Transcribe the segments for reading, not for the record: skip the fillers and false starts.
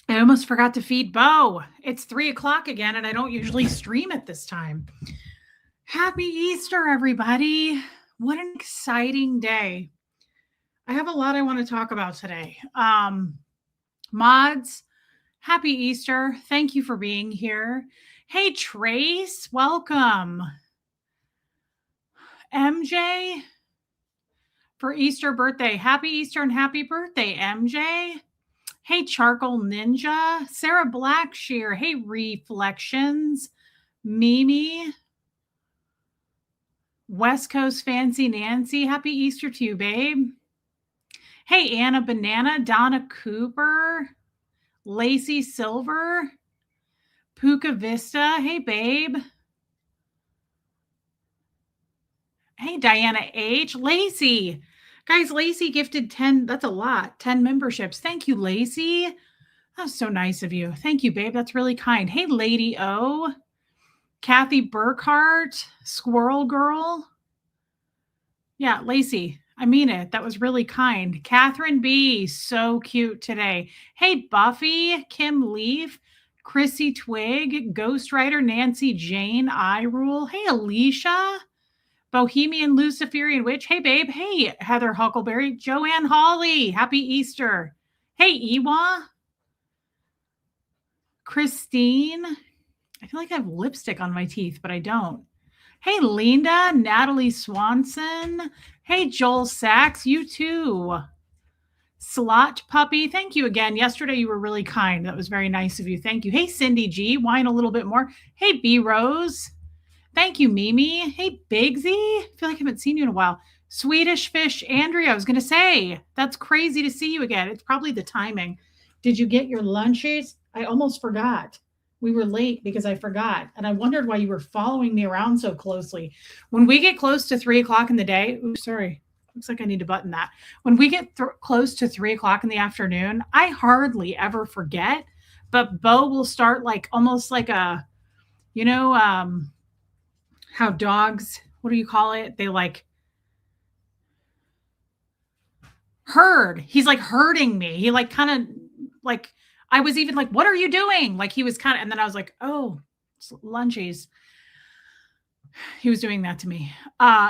I almost forgot to feed Bo. It's 3 o'clock again, and I don't usually stream at this time. Happy Easter, everybody. What an exciting day. I have a lot I want to talk about today. Mods, happy Easter. Thank you for being here. Hey, Trace, welcome. MJ, for Easter birthday. Happy Easter and happy birthday, MJ. Hey, Charcoal Ninja. Sarah Blackshear. Hey, Reflections. Mimi. West Coast Fancy Nancy. Happy Easter to you, babe. Hey, Anna Banana. Donna Cooper. Lacey Silver. Puka Vista. Hey, babe. Hey, Diana H. Lacey. Guys, Lacey gifted 10. That's a lot. 10 memberships. Thank you, Lacey. That's so nice of you. Thank you, babe. That's really kind. Hey, Lady O. Kathy Burkhart. Squirrel Girl. Yeah, Lacey, I mean it. That was really kind. Catherine B, so cute today. Hey, Buffy, Kim Leaf, Chrissy Twig, Ghostwriter, Nancy Jane, I Rule. Hey, Alicia, Bohemian Luciferian Witch. Hey, babe. Hey, Heather Huckleberry, Joanne Hawley. Happy Easter. Hey, Ewa, Christine. I feel like I have lipstick on my teeth, but I don't. Hey, Linda, Natalie Swanson. Hey, Joel Sachs, you too. Slot Puppy, thank you again. Yesterday you were really kind. That was very nice of you. Thank you. Hey, Cindy G, whine a little bit more. Hey, B Rose. Thank you, Mimi. Hey, Bigsy. I feel like I haven't seen you in a while. Swedish Fish, Andrea, I was going to say, that's crazy to see you again. It's probably the timing. Did you get your lunches? I almost forgot. We were late because I forgot. And I wondered why you were following me around so closely. When we get close to 3 o'clock in the day, oops, sorry. Looks like I need to button that. When we get close to 3 o'clock in the afternoon, I hardly ever forget. But Bo will start like almost like a, you know, how dogs, what do you call it? They like herd. He's like herding me. He like kind of like, I was even like, what are you doing? Like he was kind of, and then I was like, oh, lunchies. He was doing that to me.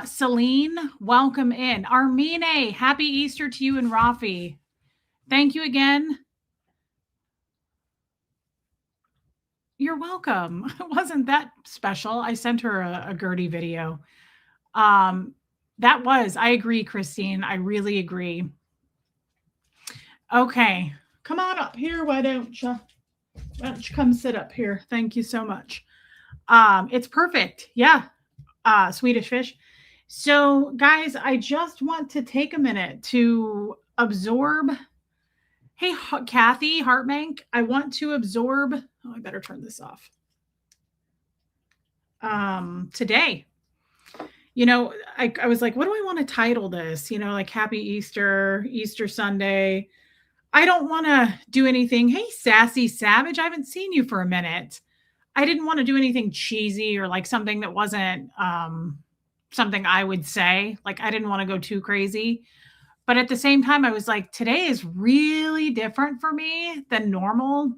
Celine, welcome in. Armine, happy Easter to you and Rafi. Thank you again. You're welcome. It wasn't that special. I sent her a Gertie video. I agree, Christine. I really agree. Okay. Come on up here. Why don't you come sit up here? Thank you so much. It's perfect. Yeah. Swedish Fish. So, guys, I just want to take a minute to absorb. Hey, Kathy Hartmank, I want to absorb. Oh, I better turn this off. Today, you know, I was like, what do I want to title this? You know, like Happy Easter, Easter Sunday. I don't want to do anything. Hey, Sassy Savage, I haven't seen you for a minute. I didn't want to do anything cheesy or like something that wasn't something I would say. Like, I didn't want to go too crazy. But at the same time, I was like, today is really different for me than normal.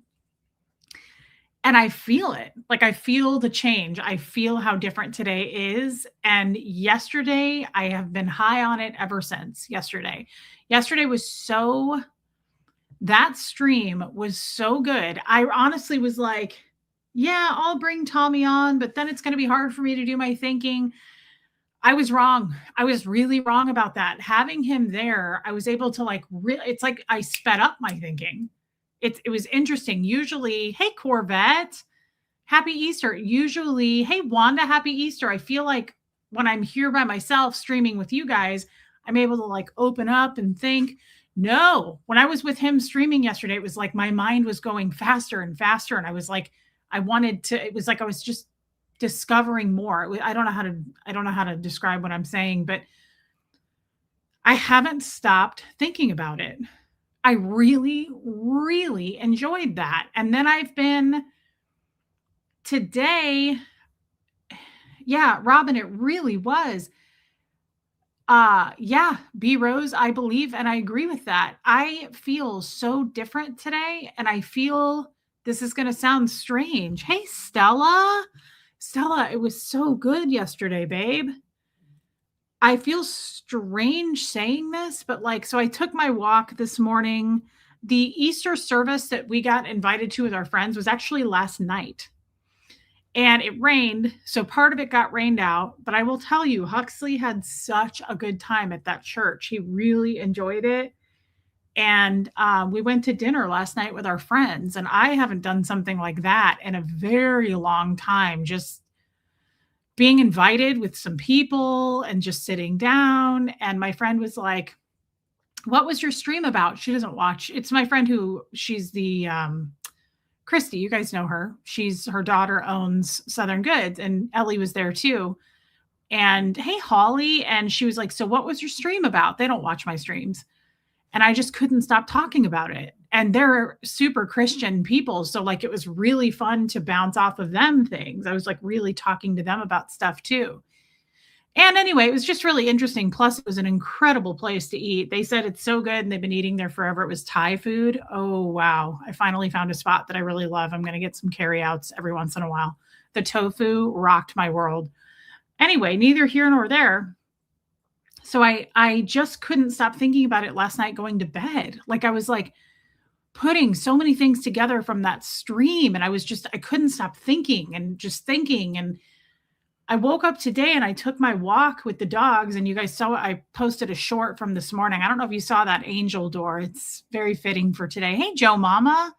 And I feel it. Like, I feel the change. I feel how different today is. And yesterday, I have been high on it ever since yesterday. Yesterday was so, that stream was so good. I honestly was like, yeah, I'll bring Tommy on, but then it's going to be hard for me to do my thinking. I was wrong. I was really wrong about that. Having him there, I was able to like, it's like I sped up my thinking. It was interesting. Usually, hey, Corvette, happy Easter. Usually, hey, Wanda, happy Easter. I feel like when I'm here by myself streaming with you guys, I'm able to like open up and think. No, when I was with him streaming yesterday, it was like my mind was going faster and faster. And I was like, it was like I was just discovering more. I don't know how to describe what I'm saying, but I haven't stopped thinking about it. I really, really enjoyed that. And then I've been today. Yeah, Robin, it really was. Yeah, B Rose, I believe, and I agree with that. I feel so different today, and I feel this is gonna sound strange. Hey, Stella. Stella, it was so good yesterday, babe. I feel strange saying this, but like, so I took my walk this morning. The Easter service that we got invited to with our friends was actually last night and it rained. So part of it got rained out. But I will tell you, Huxley had such a good time at that church. He really enjoyed it. And we went to dinner last night with our friends. And I haven't done something like that in a very long time. Just being invited with some people and just sitting down. And my friend was like, "What was your stream about?" She doesn't watch. It's my friend who she's the Christy, you guys know her. She's her daughter owns Southern Goods, and Ellie was there too. And hey, Holly. And she was like, "So, what was your stream about?" They don't watch my streams. And I just couldn't stop talking about it. And they're super Christian people. So, like, it was really fun to bounce off of them things. I was like really talking to them about stuff too. And anyway, it was just really interesting. Plus, it was an incredible place to eat. They said it's so good and they've been eating there forever. It was Thai food. Oh, wow. I finally found a spot that I really love. I'm going to get some carryouts every once in a while. The tofu rocked my world. Anyway, neither here nor there. So I just couldn't stop thinking about it last night going to bed. Like I was like putting so many things together from that stream and I couldn't stop thinking and just thinking and I woke up today and I took my walk with the dogs and you guys saw I posted a short from this morning. I don't know if you saw that angel door. It's very fitting for today. Hey, Joe Mama,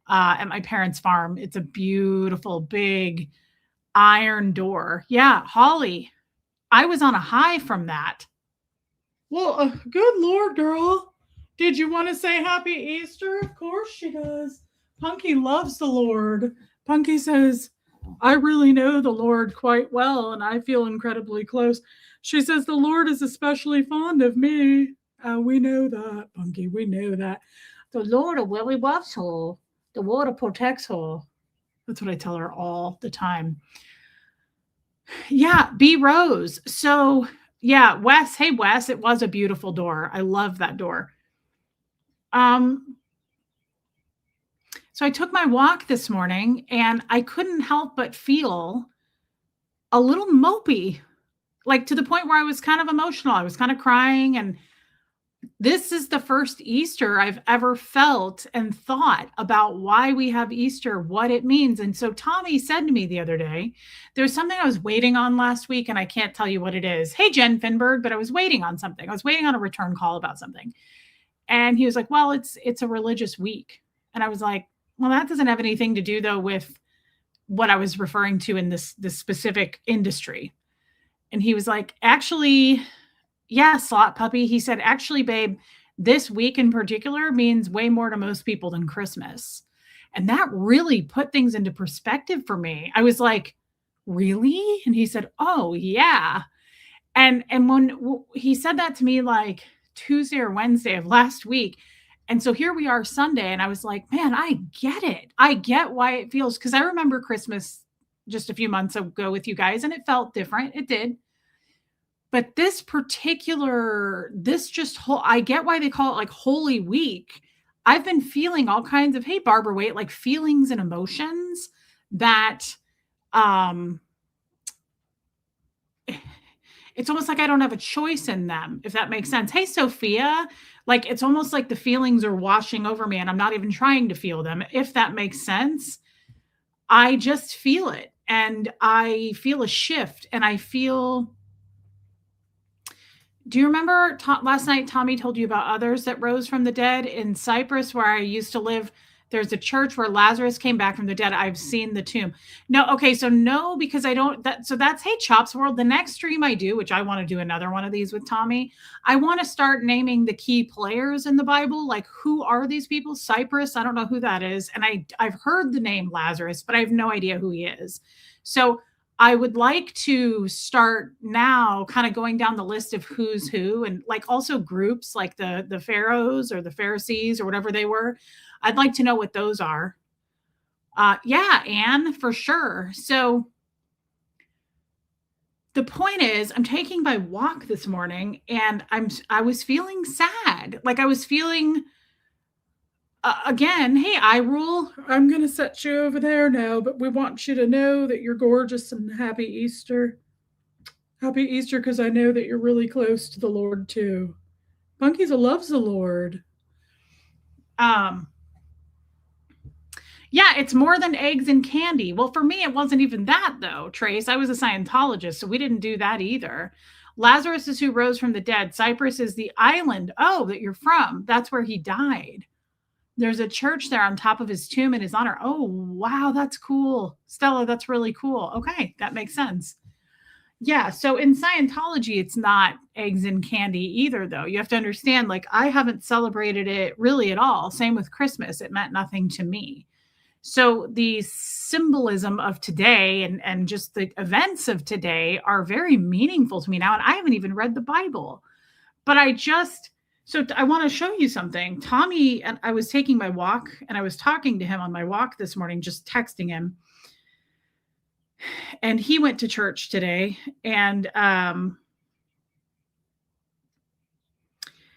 at my parents' farm. It's a beautiful, big iron door. Yeah, Holly, I was on a high from that. Well, good Lord, girl. Did you want to say happy Easter? Of course she does. Punky loves the Lord. Punky says, "I really know the Lord quite well, and I feel incredibly close." She says, "The Lord is especially fond of me." We know that, Punky. We know that. The Lord really loves her. The Lord protects her. That's what I tell her all the time. Yeah, B Rose. So, yeah, Wes. Hey, Wes. It was a beautiful door. I love that door. Um, so I took my walk this morning and I couldn't help but feel a little mopey, like to the point where I was kind of emotional. I was kind of crying. And this is the first Easter I've ever felt and thought about why we have Easter, what it means. And so Tommy said to me the other day, there's something I was waiting on last week, and I can't tell you what it is. Hey, Jen Finberg, but I was waiting on something. I was waiting on a return call about something. And he was like, "Well, it's a religious week." And I was like, "Well, that doesn't have anything to do though with what I was referring to in this specific industry." And he was like, "Actually, yeah, slot puppy." He said, "Actually, babe, this week in particular means way more to most people than Christmas." And that really put things into perspective for me. I was like, "Really?" And he said, "Oh, yeah." And when he said that to me like Tuesday or Wednesday of last week, and so here we are Sunday, and I was like, "Man, I get it. I get why it feels," because I remember Christmas just a few months ago with you guys, and it felt different. It did. But this just whole, I get why they call it like Holy Week. I've been feeling all kinds of, hey, Barbara Waite, like feelings and emotions that um it's almost like I don't have a choice in them, if that makes sense. Hey, Sophia, like it's almost like the feelings are washing over me and I'm not even trying to feel them, if that makes sense. I just feel it and I feel a shift and I feel. Do you remember last night Tommy told you about others that rose from the dead in Cyprus where I used to live? There's a church where Lazarus came back from the dead. I've seen the tomb. No, okay, so no, because I don't that so that's Hey Chops World. The next stream I do, which I want to do another one of these with Tommy, I want to start naming the key players in the Bible. Like who are these people? Cyprus, I don't know who that is. And I've heard the name Lazarus, but I have no idea who he is. So I would like to start now kind of going down the list of who's who and like also groups like the pharaohs or the Pharisees or whatever they were. I'd like to know what those are. Yeah, Anne, for sure. So The point is, I'm taking my walk this morning and I was feeling sad. Like I was feeling again, hey, I rule. I'm going to set you over there now, but we want you to know that you're gorgeous and happy Easter. Happy Easter because I know that you're really close to the Lord too. Bunkies loves the Lord. Um, yeah, it's more than eggs and candy. Well, for me, it wasn't even that though, Trace. I was a Scientologist, so we didn't do that either. Lazarus is who rose from the dead. Cyprus is the island. Oh, that you're from. That's where he died. There's a church there on top of his tomb in his honor. Oh, wow, that's cool. Stella, that's really cool. Okay, that makes sense. Yeah, so in Scientology, it's not eggs and candy either, though. You have to understand, like, I haven't celebrated it really at all. Same with Christmas. It meant nothing to me. So the symbolism of today and just the events of today are very meaningful to me now. And I haven't even read the Bible, but I want to show you something. Tommy, and I was taking my walk and I was talking to him on my walk this morning, just texting him. And he went to church today and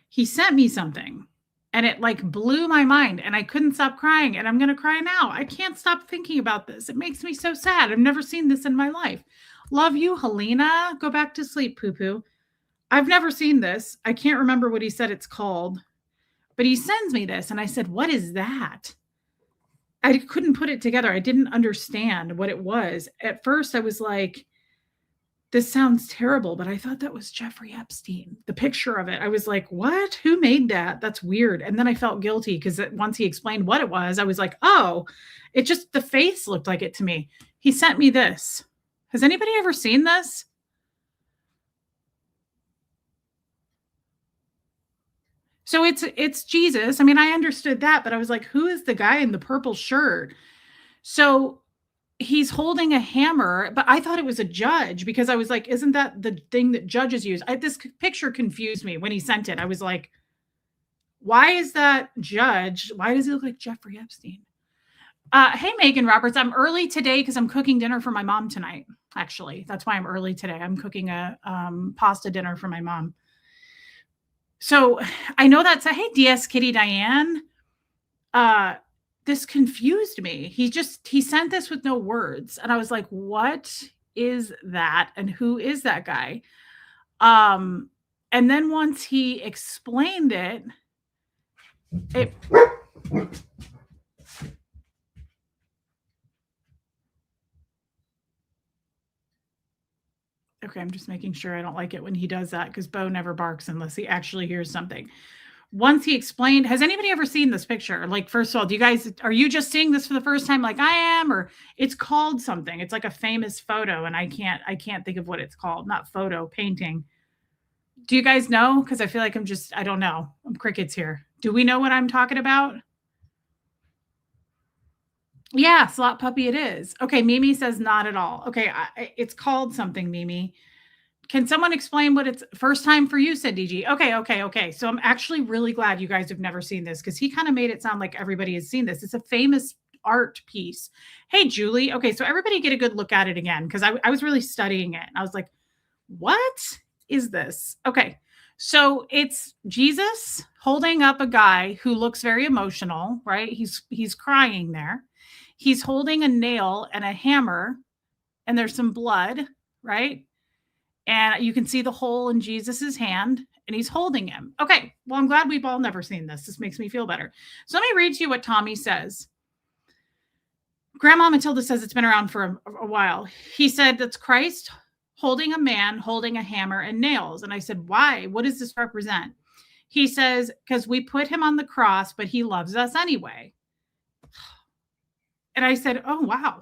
he sent me something and it like blew my mind and I couldn't stop crying and I'm going to cry now. I can't stop thinking about this. It makes me so sad. I've never seen this in my life. Love you, Helena. Go back to sleep, poo-poo. I've never seen this. I can't remember what he said it's called, but he sends me this and I said, what is that? I couldn't put it together. I didn't understand what it was. At first I was like, this sounds terrible, but I thought that was Jeffrey Epstein. The picture of it, I was like, what? Who made that? That's weird. And then I felt guilty because once he explained what it was, I was like, oh, it just, the face looked like it to me. He sent me this. Has anybody ever seen this? So it's Jesus. I mean, I understood that, but I was like, who is the guy in the purple shirt? So he's holding a hammer, but I thought it was a judge because I was like, isn't that the thing that judges use? This picture confused me when he sent it. I was like, why is that judge? Why does he look like Jeffrey Epstein? Hey, Megan Roberts, I'm early today because I'm cooking dinner for my mom tonight. Actually, that's why I'm early today. I'm cooking a pasta dinner for my mom. So I know that's a, hey, DS Kitty Diane. This confused me. He sent this with no words. And I was like, what is that? And who is that guy? And then once he explained it, okay, I'm just making sure I don't like it when he does that because Bo never barks unless he actually hears something. Once he explained, has anybody ever seen this picture? Like, first of all, are you just seeing this for the first time like I am, or it's called something? It's like a famous photo and I can't think of what it's called. Not photo, painting. Do you guys know? Because I feel like I don't know. I'm crickets here. Do we know what I'm talking about? Yeah, slot puppy it is. Okay, Mimi says not at all. Okay, it's called something, Mimi. Can someone explain what it's first time for you, said DG. Okay. So I'm actually really glad you guys have never seen this because he kind of made it sound like everybody has seen this. It's a famous art piece. Hey, Julie. Okay, so everybody get a good look at it again because I was really studying it. And I was like, what is this? Okay, so it's Jesus holding up a guy who looks very emotional, right? He's crying there. He's holding a nail and a hammer, and there's some blood, right? And you can see the hole in Jesus's hand, and he's holding him. Okay, well, I'm glad we've all never seen this. This makes me feel better. So let me read to you what Tommy says. Grandma Matilda says it's been around for a while. He said that's Christ holding a man, holding a hammer and nails. And I said, why? What does this represent? He says, because we put him on the cross, but he loves us anyway. And I said, oh, wow.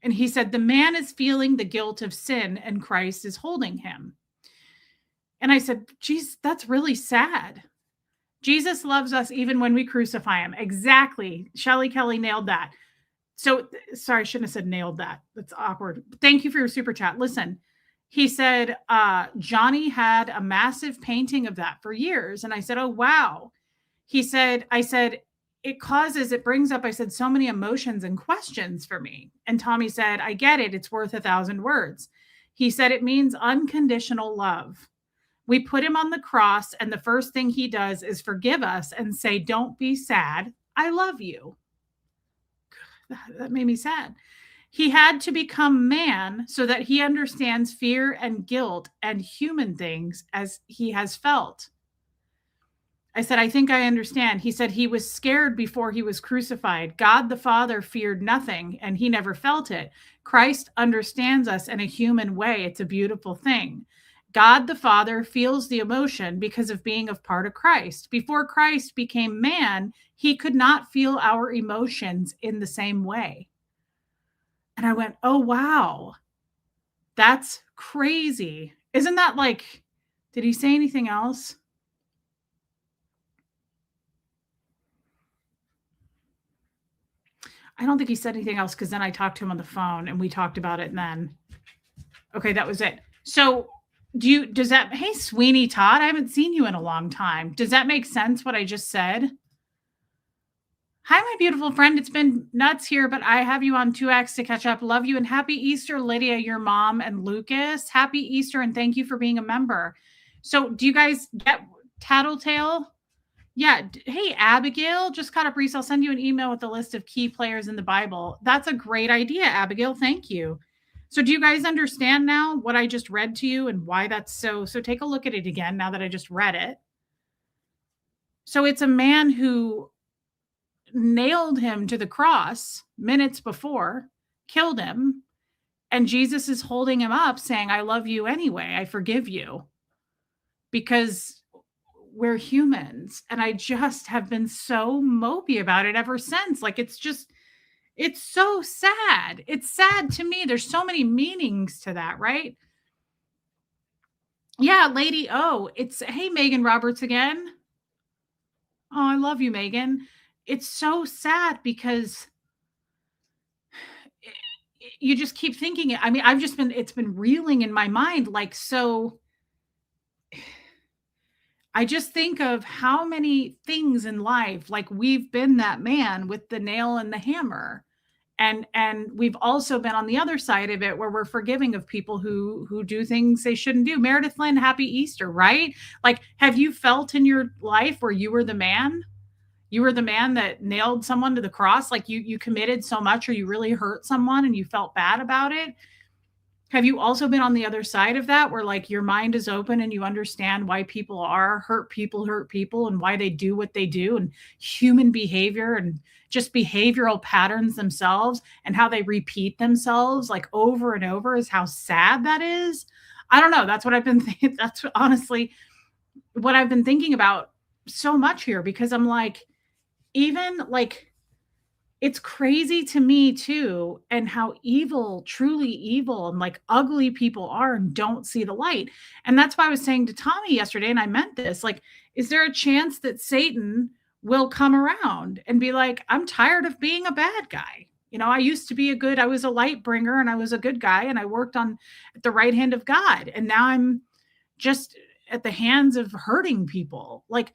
And he said, the man is feeling the guilt of sin and Christ is holding him. And I said, geez, that's really sad. Jesus loves us even when we crucify him. Exactly. Shelley Kelly nailed that. So sorry, I shouldn't have said nailed that. That's awkward. Thank you for your super chat. Listen, he said, Johnny had a massive painting of that for years. And I said, oh, wow. I said, it brings up, I said, so many emotions and questions for me. And Tommy said, I get it. It's worth 1,000 words. He said it means unconditional love. We put him on the cross, and the first thing he does is forgive us and say, "Don't be sad. I love you." That made me sad. He had to become man so that he understands fear and guilt and human things as he has felt. I said, "I think I understand." He said he was scared before he was crucified. God the Father feared nothing and he never felt it. Christ understands us in a human way. It's a beautiful thing. God the Father feels the emotion because of being a part of Christ. Before Christ became man, he could not feel our emotions in the same way. And I went, "Oh, wow. That's crazy." Isn't that like, did he say anything else? I don't think he said anything else because then I talked to him on the phone and we talked about it and then okay, that was it. So does that, hey Sweeney Todd, I haven't seen you in a long time. Does that make sense what I just said? Hi, my beautiful friend. It's been nuts here, but I have you on 2X to catch up. Love you and happy Easter, Lydia, your mom, and Lucas. Happy Easter and thank you for being a member. So, do you guys get Tattletale? Yeah. Hey, Abigail, just caught up, Reese. I'll send you an email with a list of key players in the Bible. That's a great idea, Abigail. Thank you. So, do you guys understand now what I just read to you and why that's so? So, take a look at it again now that I just read it. So, it's a man who nailed him to the cross minutes before, killed him, and Jesus is holding him up saying, "I love you anyway. I forgive you." Because we're humans. And I just have been so mopey about it ever since. Like it's so sad. It's sad to me. There's so many meanings to that, right? Yeah, Lady O. It's hey Megan Roberts again. Oh, I love you, Megan. It's so sad because you just keep thinking it. I mean, it's been reeling in my mind like so. I just think of how many things in life, like we've been that man with the nail and the hammer. And we've also been on the other side of it where we're forgiving of people who do things they shouldn't do. Meredith Lynn, happy Easter, right? Like, have you felt in your life where you were the man? You were the man that nailed someone to the cross, like you committed so much or you really hurt someone and you felt bad about it? Have you also been on the other side of that where like your mind is open and you understand why people are hurt people and why they do what they do and human behavior and just behavioral patterns themselves and how they repeat themselves like over and over is how sad that is? I don't know. That's what I've been thinking. That's honestly what I've been thinking about so much here because I'm like, even like it's crazy to me too, and how evil, truly evil, and like ugly people are and don't see the light. And that's why I was saying to Tommy yesterday, and I meant this like, is there a chance that Satan will come around and be like, I'm tired of being a bad guy? You know, I used to be I was a light bringer and I was a good guy and I worked on at the right hand of God. And now I'm just at the hands of hurting people. Like,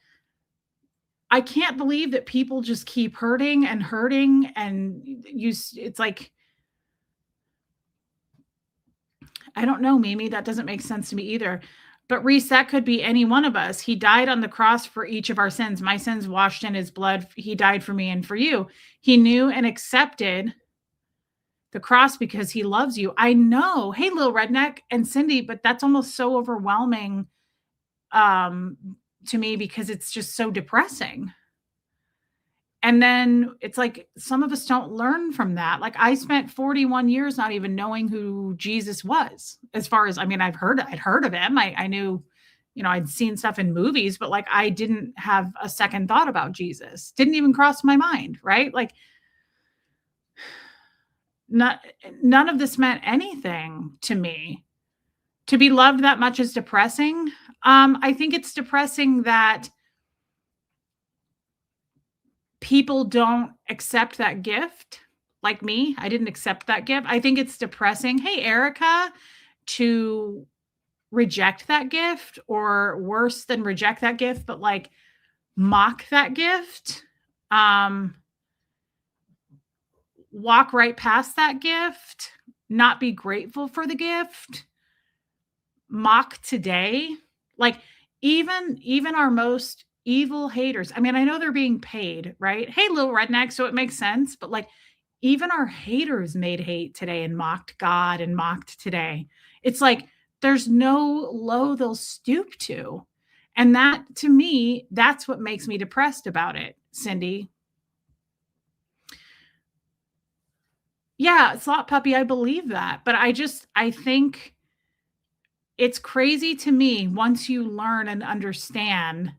I can't believe that people just keep hurting and it's like I don't know, Mimi, that doesn't make sense to me either. But Reese, that could be any one of us. He died on the cross for each of our sins. My sins washed in his blood. He died for me and for you. He knew and accepted the cross because he loves you. I know. Hey, little redneck and Cindy, but that's almost so overwhelming um to me because it's just so depressing. And then it's like some of us don't learn from that. Like I spent 41 years not even knowing who Jesus was. As far as I mean, I'd heard of him. I knew, you know, I'd seen stuff in movies, but like I didn't have a second thought about Jesus. Didn't even cross my mind, right? Like not none of this meant anything to me. To be loved that much is depressing. I think it's depressing that people don't accept that gift like me. I didn't accept that gift. I think it's depressing. Hey, Erica, to reject that gift or worse than reject that gift, but like mock that gift, um, walk right past that gift, not be grateful for the gift. mock today, like even our most evil haters. I mean, I know they're being paid, right? Hey, little redneck, so it makes sense, but like even our haters made hate today and mocked God and mocked today. It's like there's no low they'll stoop to. And that to me, that's what makes me depressed about it, Cindy. Yeah, slot puppy, I believe that. But I think it's crazy to me once you learn and understand.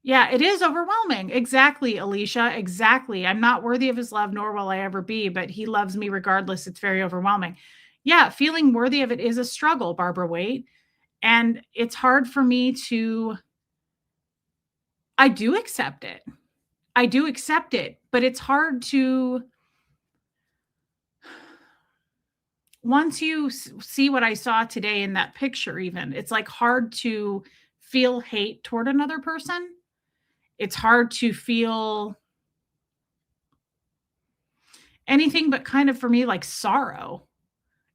Yeah, it is overwhelming. Exactly, Alicia. Exactly. I'm not worthy of his love, nor will I ever be, but he loves me regardless. It's very overwhelming. Yeah, feeling worthy of it is a struggle, Barbara Waite. And it's hard for me to, I do accept it. I do accept it, but it's hard to, once you see what I saw today in that picture, even, it's like hard to feel hate toward another person. It's hard to feel anything but kind of for me like sorrow.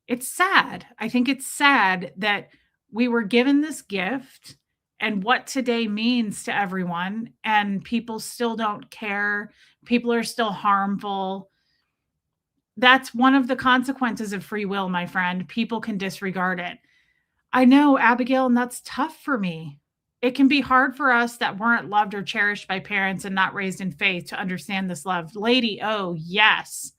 It's sad. I think it's sad that we were given this gift and what today means to everyone, and people still don't care. People are still harmful. That's one of the consequences of free will, my friend. People can disregard it. I know, Abigail, and that's tough for me. It can be hard for us that weren't loved or cherished by parents and not raised in faith to understand this love. Lady, oh, yes.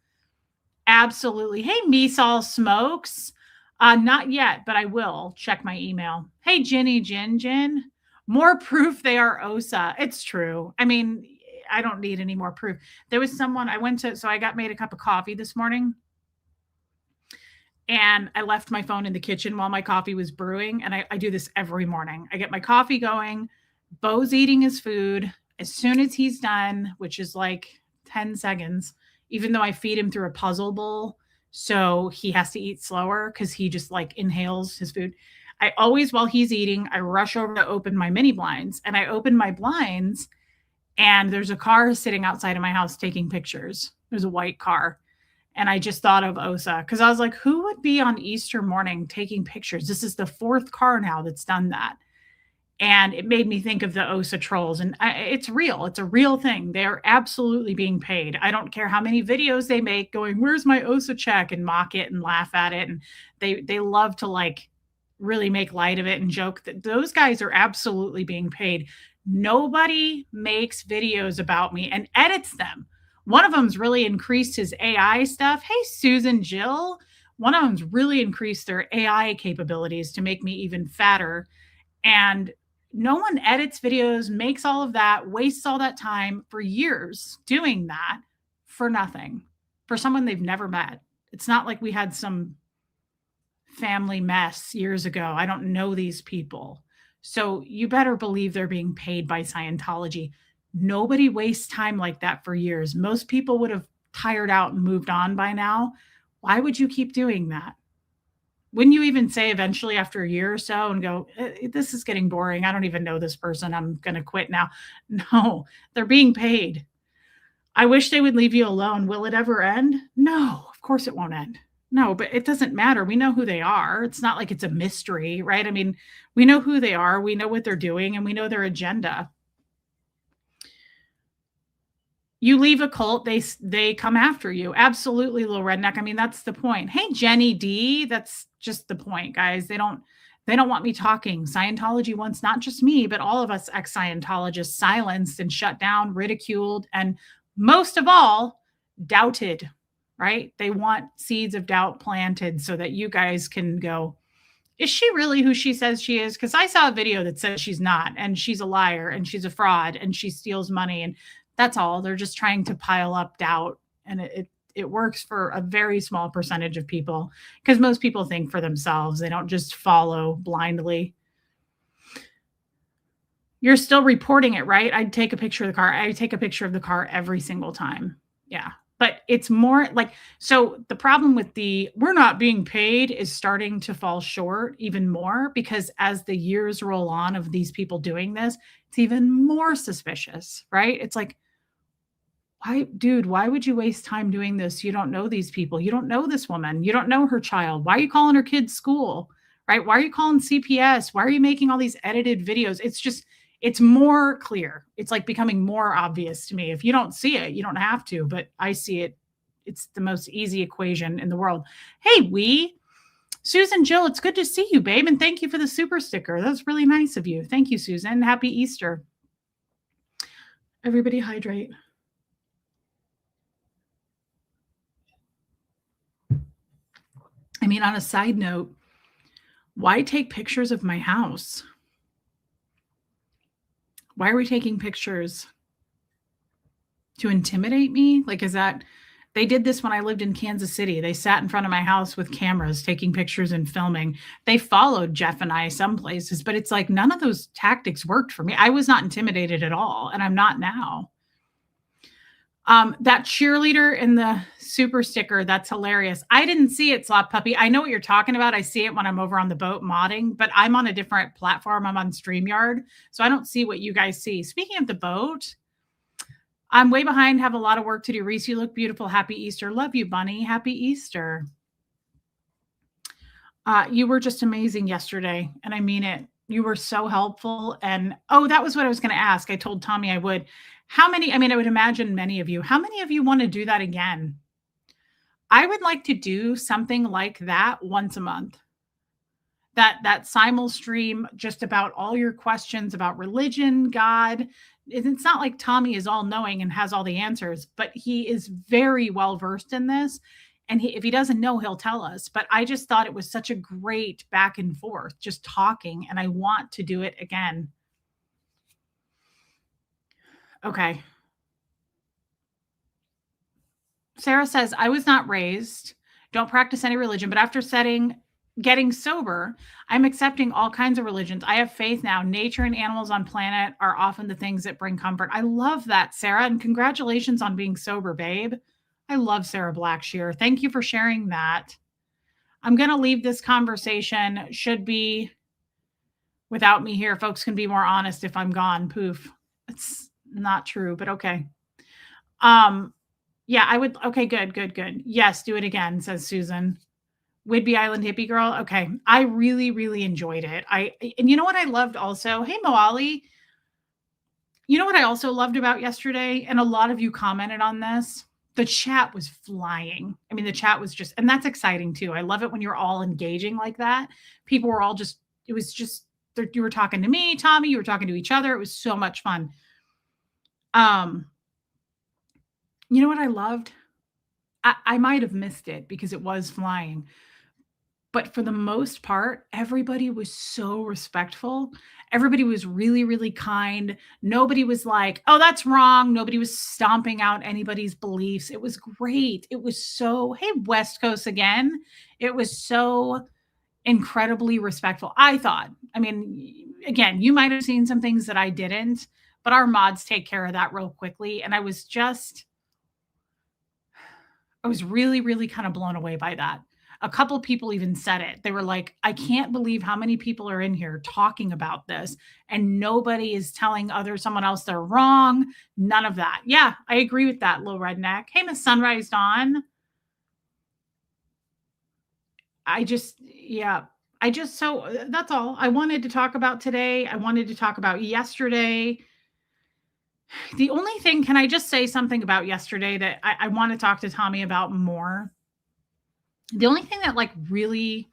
Absolutely. Hey, Meesall Smokes. Not yet, but I will check my email. Hey, Ginny Gin Gin. More proof they are OSA. It's true. I mean, I don't need any more proof. There was someone I went to, so I got made a cup of coffee this morning and I left my phone in the kitchen while my coffee was brewing. And I do this every morning. I get my coffee going. Bo's eating his food. As soon as he's done, which is like 10 seconds, even though I feed him through a puzzle bowl. So he has to eat slower because he just like inhales his food. I always, while he's eating, I rush over to open my mini blinds and I open my blinds and there's a car sitting outside of my house taking pictures. There's a white car. And I just thought of OSA because I was like, who would be on Easter morning taking pictures? This is the fourth car now that's done that. And it made me think of the OSA trolls. And it's real. It's a real thing. They're absolutely being paid. I don't care how many videos they make going, where's my OSA check? And mock it and laugh at it. And they love to like really make light of it and joke that those guys are absolutely being paid. Nobody makes videos about me and edits them. One of them's really increased his AI stuff. Hey, Susan Jill. One of them's really increased their AI capabilities to make me even fatter. And no one edits videos, makes all of that, wastes all that time for years doing that for nothing, for someone they've never met. It's not like we had some family mess years ago. I don't know these people. So you better believe they're being paid by Scientology. Nobody wastes time like that for years. Most people would have tired out and moved on by now. Why would you keep doing that? Wouldn't you even say eventually after a year or so and go, this is getting boring. I don't even know this person. I'm going to quit now. No, they're being paid. I wish they would leave you alone. Will it ever end? No, of course it won't end. No, but it doesn't matter. We know who they are. It's not like it's a mystery, right? I mean, we know who they are. We know what they're doing and we know their agenda. You leave a cult, they come after you. Absolutely, little redneck. I mean, that's the point. Hey, Jenny D, that's just the point, guys. They don't want me talking. Scientology wants not just me, but all of us ex-Scientologists silenced and shut down, ridiculed, and most of all, doubted, right? They want seeds of doubt planted so that you guys can go, is she really who she says she is? Because I saw a video that says she's not, and she's a liar, and she's a fraud, and she steals money, and that's all. They're just trying to pile up doubt, and it works for a very small percentage of people because most people think for themselves. They don't just follow blindly. You're still reporting it, right? I'd take a picture of the car. I take a picture of the car every single time. Yeah. But it's more like, so the problem with the we're not being paid is starting to fall short even more because as the years roll on of these people doing this, it's even more suspicious, right? It's like, why would you waste time doing this? You don't know these people. You don't know this woman. You don't know her child. Why are you calling her kid's school? right? Why are you calling CPS? Why are you making all these edited videos? It's more clear. It's like becoming more obvious to me. If you don't see it, you don't have to, but I see it. It's the most easy equation in the world. Hey, Susan Jill, it's good to see you, babe. And thank you for the super sticker. That's really nice of you. Thank you, Susan. Happy Easter. Everybody hydrate. I mean, on a side note, why take pictures of my house? Why are we taking pictures? To intimidate me? Like, is that they did this when I lived in Kansas City. They sat in front of my house with cameras taking pictures and filming. They followed Jeff and I some places, but it's like none of those tactics worked for me. I was not intimidated at all, and I'm not now. That cheerleader in the super sticker, that's hilarious. I didn't see it, Slop Puppy. I know what you're talking about. I see it when I'm over on the boat modding, but I'm on a different platform. I'm on StreamYard, so I don't see what you guys see. Speaking of the boat, I'm way behind, have a lot of work to do. Reese, you look beautiful. Happy Easter. Love you, Bunny. Happy Easter. You were just amazing yesterday, and I mean it. You were so helpful. And oh, that was what I was going to ask. I told Tommy I would. How many, I mean, I would imagine many of you, how many of you want to do that again? I would like to do something like that once a month. That simul stream just about all your questions about religion, God. It's not like Tommy is all knowing and has all the answers, but he is very well versed in this. And if he doesn't know, he'll tell us. But I just thought it was such a great back and forth, just talking. And I want to do it again. Okay. Sarah says, I was not raised, don't practice any religion, but after getting sober, I'm accepting all kinds of religions. I have faith now. Nature and animals on planet are often the things that bring comfort. I love that, Sarah. And congratulations on being sober, babe. I love Sarah Blackshear. Thank you for sharing that. I'm going to leave this conversation. Should be without me here. Folks can be more honest if I'm gone. Poof. It's not true, but okay. Yeah, I would. Okay, good. Yes, do it again, says Susan. Whidbey Island hippie girl. Okay. I really, really enjoyed it. And you know what I loved also? Hey, Moali. You know what I also loved about yesterday? And a lot of you commented on this. The chat was flying. I mean, the chat was just, and that's exciting too. I love it when you're all engaging like that. People were all just, it was just, you were talking to me, Tommy, you were talking to each other. It was so much fun. You know what I loved? I might have missed it because it was flying. But for the most part, everybody was so respectful. Everybody was really, really kind. Nobody was like, oh, that's wrong. Nobody was stomping out anybody's beliefs. It was great. It was so, hey, West Coast again. It was so incredibly respectful. I thought, I mean, again, you might have seen some things that I didn't, but our mods take care of that real quickly. And I was really, really kind of blown away by that. A couple people even said it. They were like, I can't believe how many people are in here talking about this and nobody is telling someone else they're wrong. None of that. Yeah, I agree with that, Little Redneck. Hey, Miss Sunrise Dawn. So that's all I wanted to talk about today. I wanted to talk about yesterday. The only thing, can I just say something about yesterday that I want to talk to Tommy about more? The only thing that really,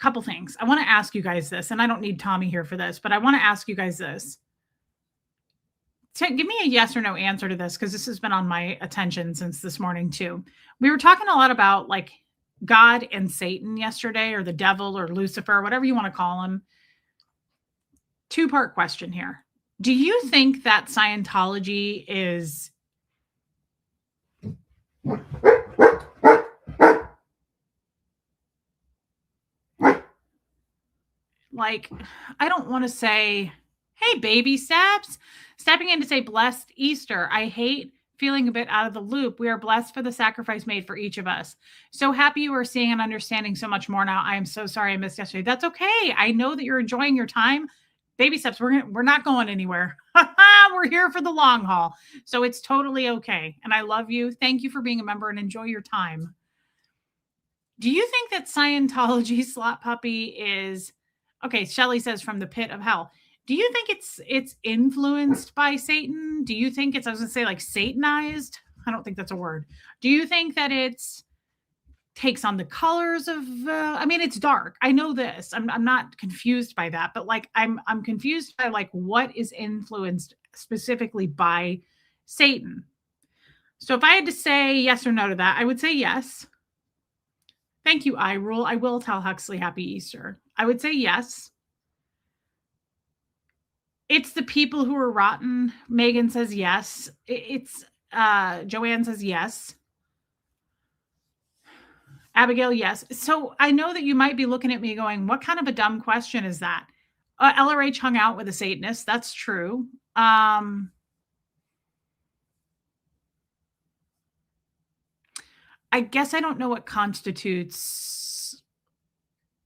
couple things. I want to ask you guys this, and I don't need Tommy here for this, but I want to ask you guys this. Give me a yes or no answer to this, because this has been on my attention since this morning too. We were talking a lot about God and Satan yesterday, or the devil or Lucifer, whatever you want to call him. Two-part question here. Do you think that Scientology is I don't want to say, hey, baby steps, stepping in to say blessed Easter. I hate feeling a bit out of the loop. We are blessed for the sacrifice made for each of us. So happy you are seeing and understanding so much more now. I am so sorry I missed yesterday. That's okay. I know that you're enjoying your time. Baby steps, we're not going anywhere. We're here for the long haul. So it's totally okay. And I love you. Thank you for being a member and enjoy your time. Do you think that Scientology slot puppy is okay? Shelley says from the pit of hell. Do you think it's influenced by Satan? Do you think it's, I was gonna say, like, satanized? I don't think that's a word. Do you think that it's takes on the colors of I mean, it's dark. I know this. I'm not confused by that, but like I'm confused by like what is influenced specifically by Satan. So if I had to say yes or no to that, I would say yes. Thank you, I rule. I will tell Huxley happy Easter. I would say yes. It's the people who are rotten. Megan says yes. It's Joanne says yes. Abigail, yes. So I know that you might be looking at me going, what kind of a dumb question is that? LRH hung out with a Satanist. That's true. I guess I don't know what constitutes.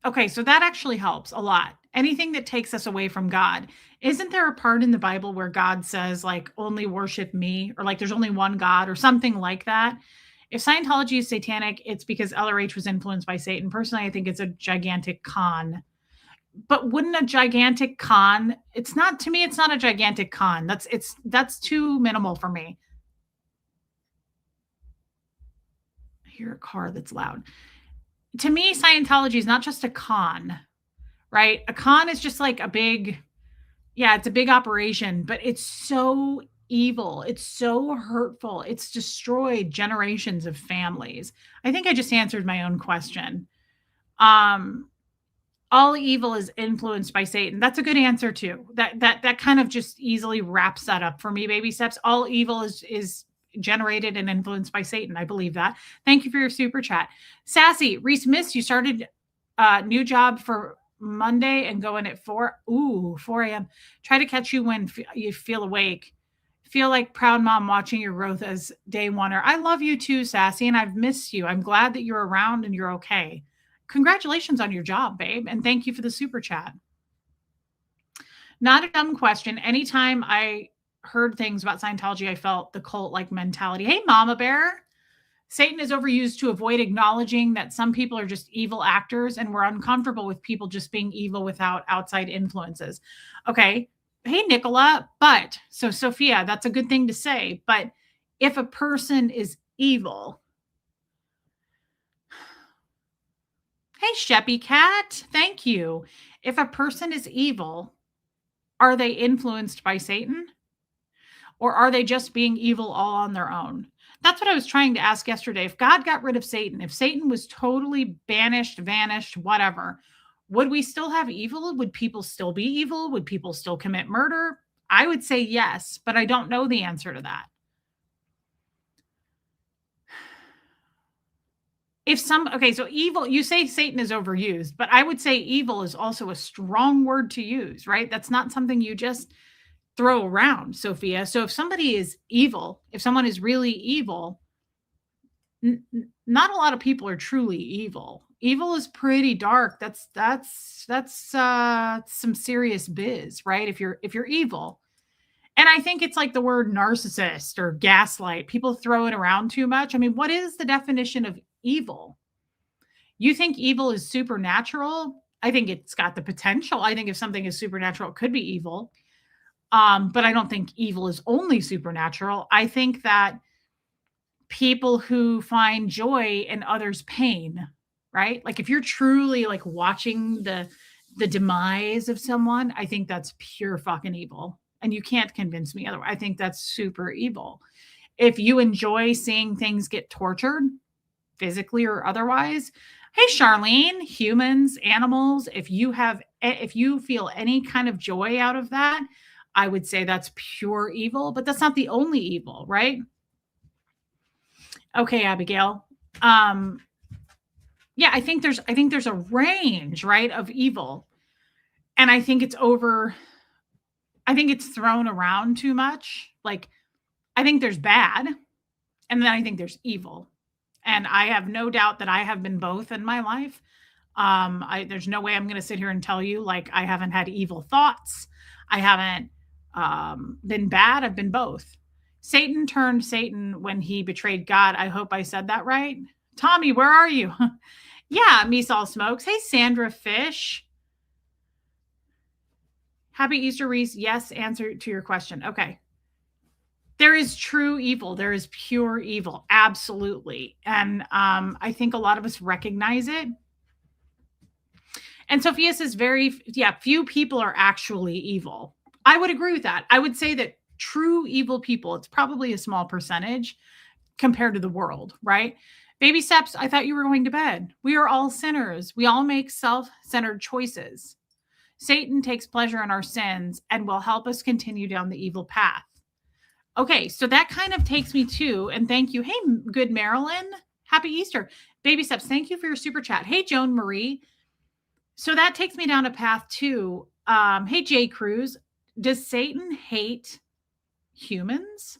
Okay, so that actually helps a lot. Anything that takes us away from God. Isn't there a part in the Bible where God says, like, only worship me, or like there's only one God, or something like that? If Scientology is satanic, it's because LRH was influenced by Satan. Personally, I think it's a gigantic con. But wouldn't a gigantic con, it's not, to me, it's not a gigantic con. That's too minimal for me. I hear a car that's loud. To me, Scientology is not just a con, right? A con is just like a big, yeah, it's a big operation, but it's so evil. It's so hurtful. It's destroyed generations of families. I think I just answered my own question. Um, all evil is influenced by Satan. That's a good answer too. That kind of just easily wraps that up for me. Baby steps. All evil is generated and influenced by Satan. I believe that. Thank you for your super chat. Sassy, Reese missed. You started a new job for Monday and going at 4 a.m. Try to catch you when you feel awake. Feel like proud mom watching your growth as day oneer. I love you too, Sassy, and I've missed you. I'm glad that you're around and you're okay. Congratulations on your job, babe, and thank you for the super chat. Not a dumb question. Anytime I heard things about Scientology, I felt the cult-like mentality. Hey, Mama Bear. Satan is overused to avoid acknowledging that some people are just evil actors, and we're uncomfortable with people just being evil without outside influences. Okay. Hey, Nicola. But, so Sophia, that's a good thing to say. But if a person is evil, hey, Sheppy Cat, thank you. If a person is evil, are they influenced by Satan? Or are they just being evil all on their own? That's what I was trying to ask yesterday. If God got rid of Satan, if Satan was totally banished, vanished, whatever, would we still have evil? Would people still be evil? Would people still commit murder? I would say yes, but I don't know the answer to that. Okay, so evil, you say Satan is overused, but I would say evil is also a strong word to use, right? That's not something you just throw around, Sophia. So if somebody is evil, if someone is really evil, not a lot of people are truly evil. Evil is pretty dark. That's some serious biz, right? If you're evil. And I think it's like the word narcissist or gaslight. People throw it around too much. I mean, what is the definition of evil? You think evil is supernatural? I think it's got the potential. I think if something is supernatural, it could be evil. But I don't think evil is only supernatural. I think that people who find joy in others' pain, right? Like if you're truly like watching the demise of someone, I think that's pure fucking evil. And you can't convince me otherwise. I think that's super evil. If you enjoy seeing things get tortured, physically or otherwise, hey Charlene, humans, animals, if you feel any kind of joy out of that, I would say that's pure evil, but that's not the only evil, right? Okay, Abigail. Yeah, I think there's a range, right, of evil. And I think it's thrown around too much. Like, I think there's bad, and then I think there's evil. And I have no doubt that I have been both in my life. There's no way I'm going to sit here and tell you like I haven't had evil thoughts. I haven't been bad. I've been both. Satan turned Satan when he betrayed God. I hope I said that right. Tommy, where are you? Yeah, Miss All Smokes. Hey, Sandra Fish. Happy Easter, Reese. Yes, answer to your question. Okay. There is true evil. There is pure evil. Absolutely. And I think a lot of us recognize it. And Sophia says, yeah, few people are actually evil. I would agree with that. I would say that true evil people, it's probably a small percentage compared to the world, right? Baby steps, I thought you were going to bed. We are all sinners. We all make self centered choices. Satan takes pleasure in our sins and will help us continue down the evil path. Okay, so that kind of takes me to, and thank you. Hey, good Marilyn. Happy Easter. Baby steps, thank you for your super chat. Hey, Joan Marie. So that takes me down a path too. Hey, Jay Cruz. Does Satan hate humans?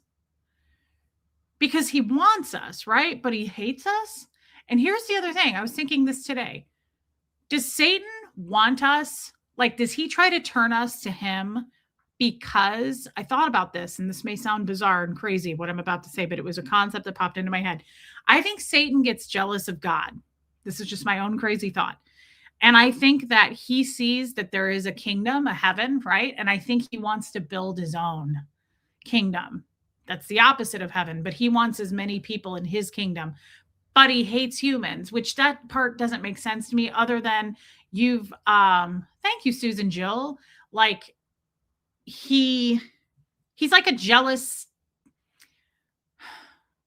Because he wants us, right? But he hates us. And here's the other thing. I was thinking this today. Does Satan want us? Like, does he try to turn us to him? Because I thought about this, and this may sound bizarre and crazy what I'm about to say, but it was a concept that popped into my head. I think Satan gets jealous of God. This is just my own crazy thought. And I think that he sees that there is a kingdom, a heaven, right? And I think he wants to build his own kingdom. That's the opposite of heaven, but he wants as many people in his kingdom. But he hates humans, which that part doesn't make sense to me other than you've thank you, Susan Jill. Like he's like a jealous,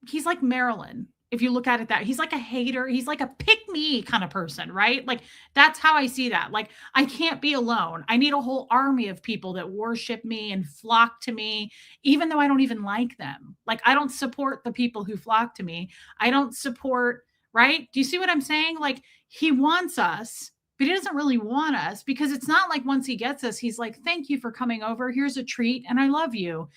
he's like Marilyn. If you look at it that he's like a hater, he's like a pick me kind of person, right? Like that's how I see that. Like I can't be alone. I need a whole army of people that worship me and flock to me, even though I don't even like them. Like I don't support the people who flock to me. I don't support, right? Do you see what I'm saying? Like he wants us, but he doesn't really want us because it's not like once he gets us, he's like, thank you for coming over. Here's a treat and I love you.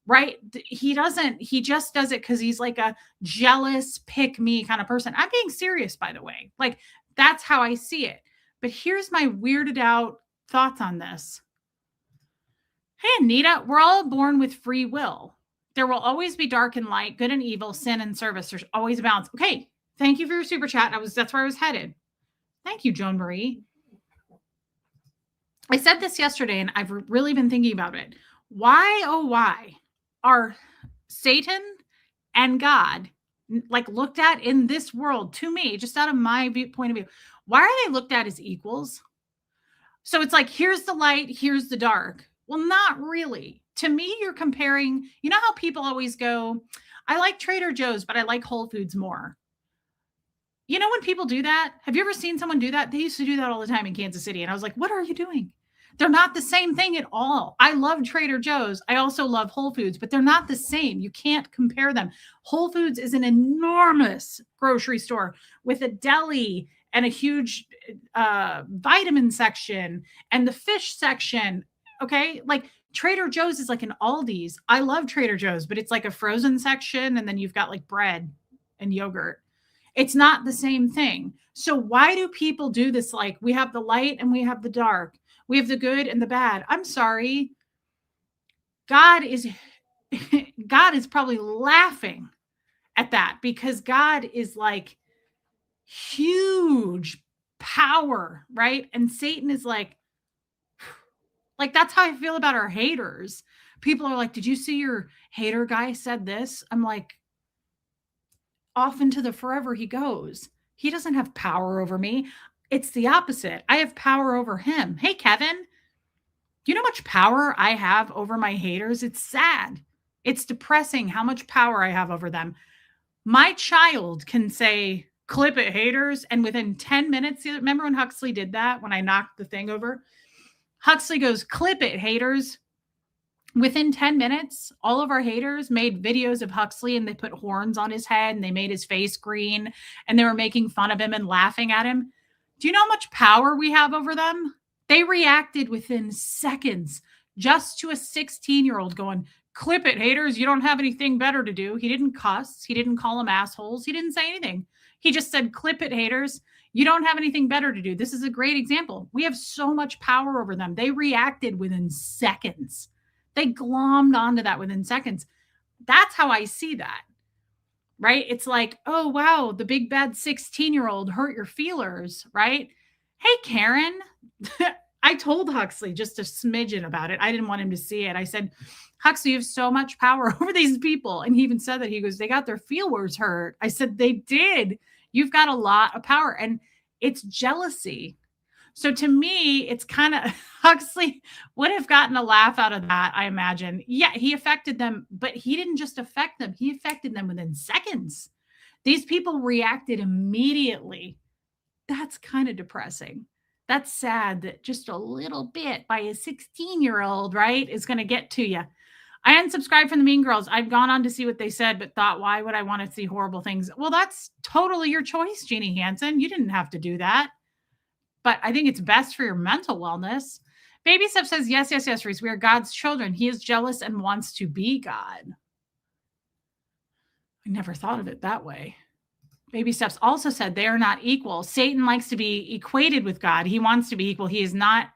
Right? He just does it because he's like a jealous, pick me kind of person. I'm being serious, by the way. Like, that's how I see it. But here's my weirded out thoughts on this. Hey, Anita, we're all born with free will. There will always be dark and light, good and evil, sin and service. There's always a balance. Okay. Thank you for your super chat. That's where I was headed. Thank you, Joan Marie. I said this yesterday and I've really been thinking about it. Why, oh, why are Satan and God like looked at in this world to me, just out of my point of view? Why are they looked at as equals? So it's like, here's the light, here's the dark. Well, not really. To me, you're comparing, you know how people always go, I like Trader Joe's, but I like Whole Foods more. You know, when people do that, have you ever seen someone do that? They used to do that all the time in Kansas City. And I was like, what are you doing? They're not the same thing at all. I love Trader Joe's. I also love Whole Foods, but they're not the same. You can't compare them. Whole Foods is an enormous grocery store with a deli and a huge vitamin section and the fish section. Okay. Like Trader Joe's is like an Aldi's. I love Trader Joe's, but it's like a frozen section. And then you've got like bread and yogurt. It's not the same thing. So why do people do this? Like we have the light and we have the dark. We have the good and the bad. I'm sorry. God is probably laughing at that because God is like huge power, right? And Satan is like that's how I feel about our haters. People are like, did you see your hater guy said this? I'm like, off into the forever he goes. He doesn't have power over me. It's the opposite. I have power over him. Hey, Kevin, do you know how much power I have over my haters? It's sad. It's depressing how much power I have over them. My child can say, clip it, haters. And within 10 minutes, remember when Huxley did that when I knocked the thing over? Huxley goes, clip it, haters. Within 10 minutes, all of our haters made videos of Huxley and they put horns on his head and they made his face green and they were making fun of him and laughing at him. Do you know how much power we have over them? They reacted within seconds just to a 16-year-old going, clip it, haters. You don't have anything better to do. He didn't cuss. He didn't call them assholes. He didn't say anything. He just said, clip it, haters. You don't have anything better to do. This is a great example. We have so much power over them. They reacted within seconds. They glommed onto that within seconds. That's how I see that. right? It's like, oh, wow, the big bad 16-year-old hurt your feelers, right? Hey, Karen. I told Huxley just a smidgen about it. I didn't want him to see it. I said, Huxley, you have so much power over these people. And he even said that. He goes, they got their feelers hurt. I said, they did. You've got a lot of power. And it's jealousy. So to me, it's kind of Huxley would have gotten a laugh out of that, I imagine. Yeah, he affected them, but he didn't just affect them, he affected them within seconds. These people reacted immediately. That's kind of depressing. That's sad that just a little bit by a 16-year-old, right, is going to get to you. I unsubscribed from the Mean Girls. I've gone on to see what they said, but thought, why would I want to see horrible things? Well, that's totally your choice, Jeannie Hansen. You didn't have to do that. But I think it's best for your mental wellness. Baby Steph says, yes, yes, yes, Reese. We are God's children. He is jealous and wants to be God. I never thought of it that way. Baby Steps also said they are not equal. Satan likes to be equated with God. He wants to be equal. He is not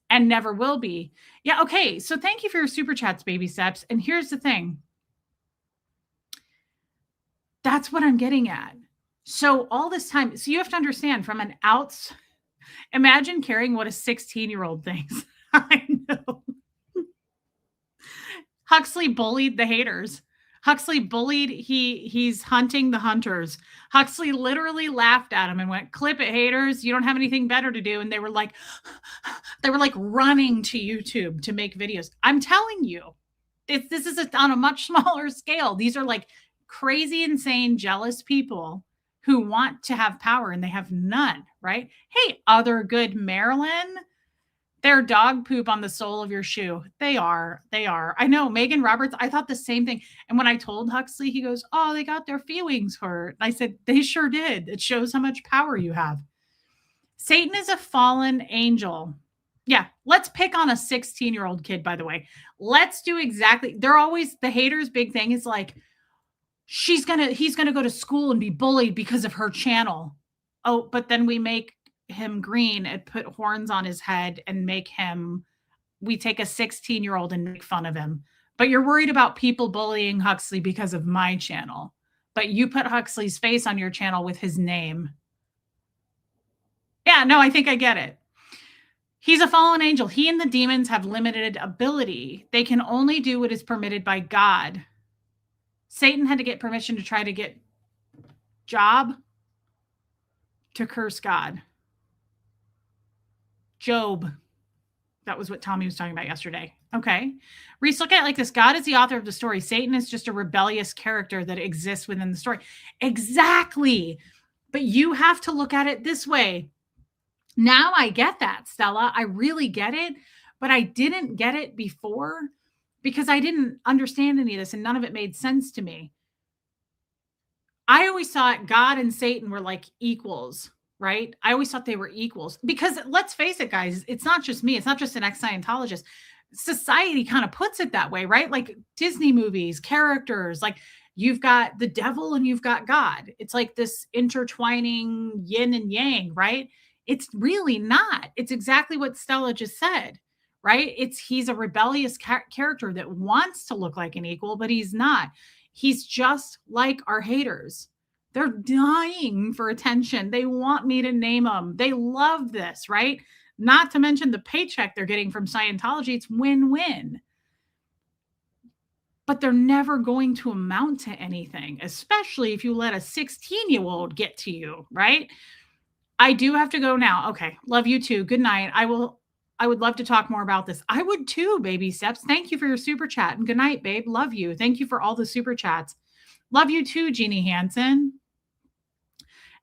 and never will be. Yeah, okay. So thank you for your super chats, Baby Steps. And here's the thing. That's what I'm getting at. So all this time, so you have to understand from an outs. Imagine caring what a 16-year-old thinks. I know. Huxley bullied the haters. Huxley bullied, he's hunting the hunters. Huxley literally laughed at him and went, clip it, haters. You don't have anything better to do. And they were like running to YouTube to make videos. I'm telling you, this is on a much smaller scale. These are like crazy, insane, jealous people who want to have power and they have none, right? Hey, other good Maryland, they're dog poop on the sole of your shoe. They are. I know, Megan Roberts, I thought the same thing. And when I told Huxley, he goes, oh, they got their feelings hurt. I said, they sure did. It shows how much power you have. Satan is a fallen angel. Yeah, let's pick on a 16-year-old kid, by the way. Let's do exactly, they're always, the haters' big thing is like, he's gonna go to school and be bullied because of her channel. Oh, but then we make him green and put horns on his head and we take a 16-year-old and make fun of him. But you're worried about people bullying Huxley because of my channel. But you put Huxley's face on your channel with his name. Yeah, no, I think I get it. He's a fallen angel. He and the demons have limited ability. They can only do what is permitted by God. Satan had to get permission to try to get Job to curse God. Job. That was what Tommy was talking about yesterday. Okay. Reese, look at it like this. God is the author of the story. Satan is just a rebellious character that exists within the story. Exactly. But you have to look at it this way. Now I get that, Stella. I really get it. But I didn't get it before because I didn't understand any of this and none of it made sense to me. I always thought God and Satan were like equals, right? I always thought they were equals because let's face it, guys, it's not just me. It's not just an ex-Scientologist. Society kind of puts it that way, right? Like Disney movies, characters, like you've got the devil and you've got God. It's like this intertwining yin and yang, right? It's really not. It's exactly what Stella just said, right? He's a rebellious character that wants to look like an equal, but he's not. He's just like our haters. They're dying for attention. They want me to name them. They love this, right? Not to mention the paycheck they're getting from Scientology. It's win-win. But they're never going to amount to anything, especially if you let a 16-year-old get to you, right? I do have to go now. Okay. Love you too. Good night. I would love to talk more about this. I would too, Baby Steps. Thank you for your super chat. And good night, babe. Love you. Thank you for all the super chats. Love you too, Jeannie Hansen.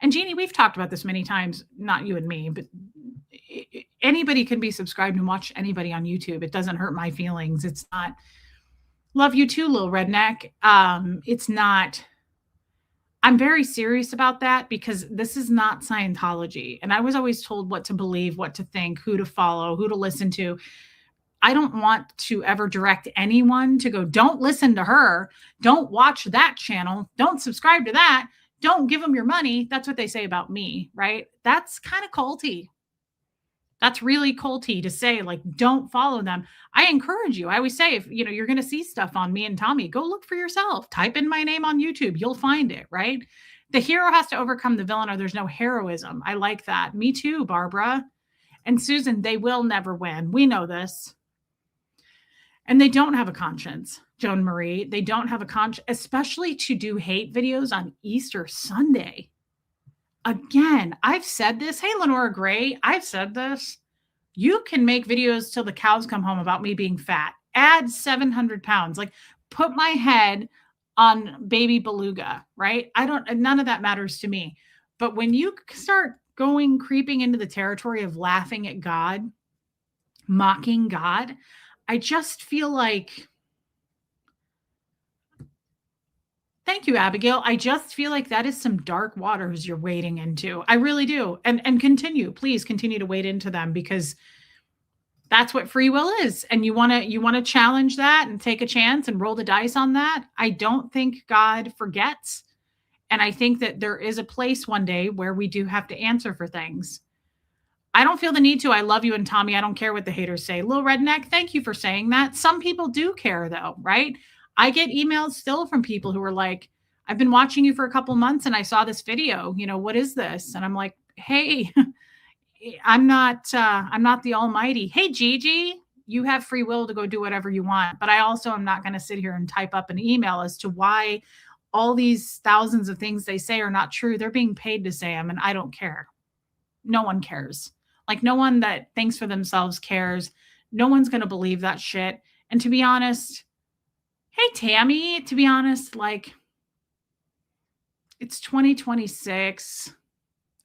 And Jeannie, we've talked about this many times, not you and me, but anybody can be subscribed and watch anybody on YouTube. It doesn't hurt my feelings. It's not, love you too, little redneck. It's not, I'm very serious about that because this is not Scientology. And I was always told what to believe, what to think, who to follow, who to listen to. I don't want to ever direct anyone to go, don't listen to her. Don't watch that channel. Don't subscribe to that. Don't give them your money. That's what they say about me, right? That's kind of culty. That's really culty to say, like, don't follow them. I encourage you. I always say, if you're going to see stuff on me and Tommy, go look for yourself. Type in my name on YouTube. You'll find it, right? The hero has to overcome the villain, or there's no heroism. I like that. Me too, Barbara. And Susan, they will never win. We know this. And they don't have a conscience, Joan Marie. They don't have a conscience, especially to do hate videos on Easter Sunday. Again, I've said this. Hey, Lenora Gray, I've said this. You can make videos till the cows come home about me being fat. Add 700 pounds. Like, put my head on baby beluga, right? None of that matters to me. But when you start creeping into the territory of laughing at God, mocking God, I just feel like, thank you, Abigail. I just feel like that is some dark waters you're wading into. I really do. And please continue to wade into them, because that's what free will is. And you want to challenge that and take a chance and roll the dice on that. I don't think God forgets. And I think that there is a place one day where we do have to answer for things. I don't feel the need to. I love you and Tommy. I don't care what the haters say. Lil Redneck, thank you for saying that. Some people do care though, right? I get emails still from people who are like, I've been watching you for a couple months and I saw this video. What is this? And I'm like, hey, I'm not the almighty. Hey, Gigi, you have free will to go do whatever you want. But I also am not going to sit here and type up an email as to why all these thousands of things they say are not true. They're being paid to say them, and I don't care. No one cares. Like, no one that thinks for themselves cares. No one's going to believe that shit. And to be honest, hey, Tammy, to be honest, like, it's 2026.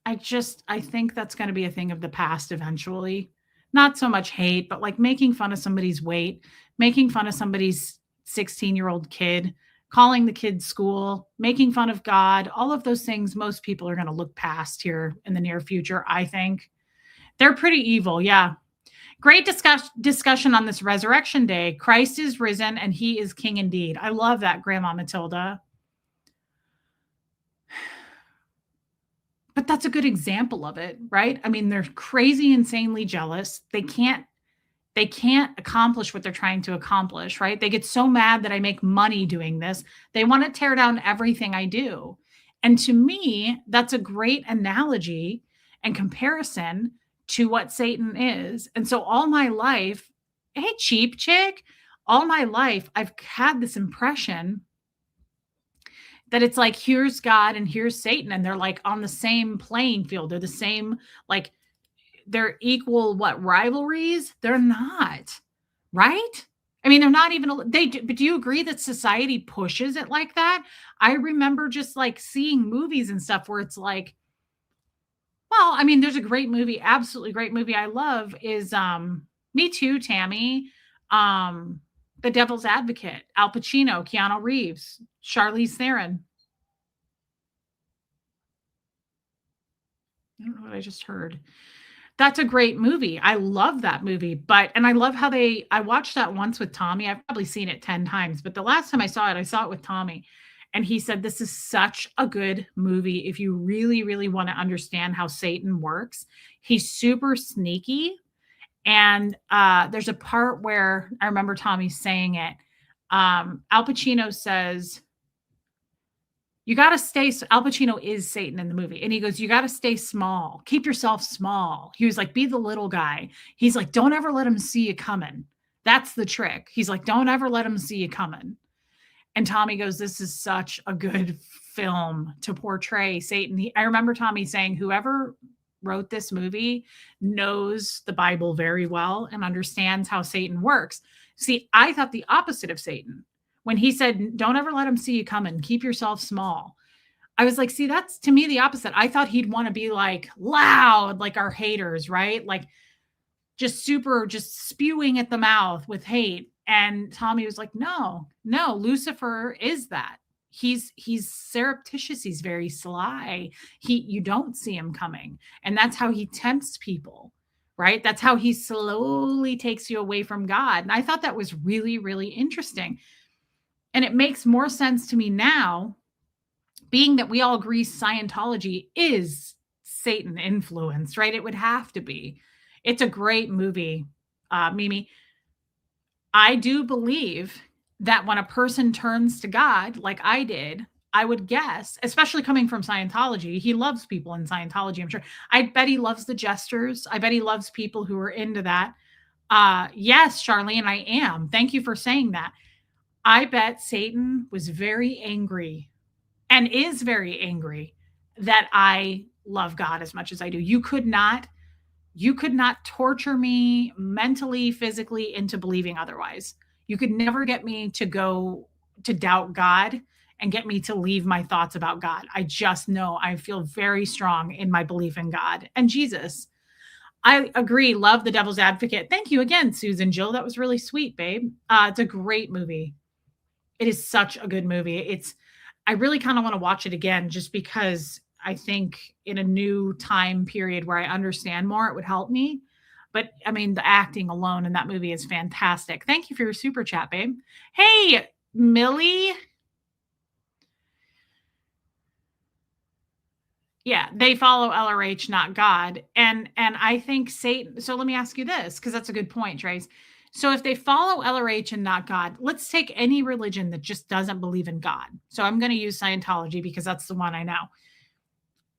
I think that's going to be a thing of the past eventually. Not so much hate, but like making fun of somebody's weight, making fun of somebody's 16-year-old kid, calling the kid school, making fun of God, all of those things most people are going to look past here in the near future, I think. They're pretty evil, yeah. Great discussion on this resurrection day. Christ is risen and he is king indeed. I love that, Grandma Matilda. But that's a good example of it, right? I mean, they're crazy, insanely jealous. They can't accomplish what they're trying to accomplish, right? They get so mad that I make money doing this. They want to tear down everything I do. And to me, that's a great analogy and comparison to what Satan is. And so all my life, hey, cheap chick, all my life, I've had this impression that it's like, here's God and here's Satan, and they're like on the same playing field. They're the same, like, they're equal, rivalries? They're not, right? I mean, they're not even, but do you agree that society pushes it like that? I remember just like seeing movies and stuff where it's like, well, I mean, there's a great movie, absolutely great movie I love is, Me Too, Tammy, The Devil's Advocate, Al Pacino, Keanu Reeves, Charlize Theron. I don't know what I just heard. That's a great movie. I love that movie, and I love how I watched that once with Tommy. I've probably seen it 10 times, but the last time I saw it with Tommy, and he said, this is such a good movie if you really, really want to understand how Satan works. He's super sneaky. And there's a part where I remember Tommy saying it. Al Pacino says, you got to Al Pacino is Satan in the movie. And he goes, you got to stay small. Keep yourself small. He was like, be the little guy. He's like, don't ever let him see you coming. That's the trick. He's like, don't ever let him see you coming. And Tommy goes, this is such a good film to portray Satan. I remember Tommy saying, whoever wrote this movie knows the Bible very well and understands how Satan works. See, I thought the opposite of Satan. When he said, don't ever let him see you coming, keep yourself small. I was like, see, that's to me the opposite. I thought he'd want to be like loud, like our haters, right? Like just spewing at the mouth with hate. And Tommy was like, no, Lucifer is that. He's surreptitious. He's very sly. You don't see him coming. And that's how he tempts people, right? That's how he slowly takes you away from God. And I thought that was really, really interesting. And it makes more sense to me now, being that we all agree Scientology is Satan influenced, right? It would have to be. It's a great movie, Mimi. I do believe that when a person turns to God, like I did, I would guess, especially coming from Scientology, he loves people in Scientology, I'm sure. I bet he loves the jesters. I bet he loves people who are into that. Yes, Charlene, I am. Thank you for saying that. I bet Satan was very angry and is very angry that I love God as much as I do. You could not torture me mentally, physically into believing otherwise. You could never get me to go to doubt God and get me to leave my thoughts about God. I just know I feel very strong in my belief in God and Jesus. I agree. Love The Devil's Advocate. Thank you again, Susan Jill. That was really sweet, babe. It's a great movie. It is such a good movie. I really kind of want to watch it again just because I think in a new time period where I understand more, it would help me. But I mean, the acting alone in that movie is fantastic. Thank you for your super chat, babe. Hey, Millie. Yeah, they follow LRH, not God. And I think Satan. So let me ask you this, because that's a good point, Trace. So if they follow LRH and not God, let's take any religion that just doesn't believe in God. So I'm going to use Scientology because that's the one I know.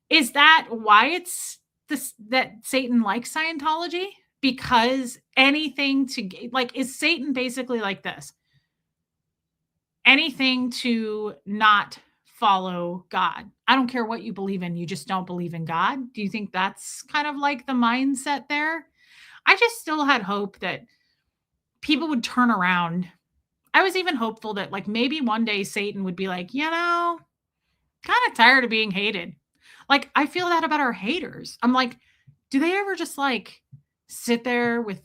Is that why it's this that Satan likes Scientology? Because anything to like, is Satan basically like this? Anything to not follow God. I don't care what you believe in, you just don't believe in God. Do you think that's kind of like the mindset there? I just still had hope that people would turn around. I was even hopeful that like maybe one day Satan would be like, kind of tired of being hated. Like I feel that about our haters. I'm like, do they ever just like sit there with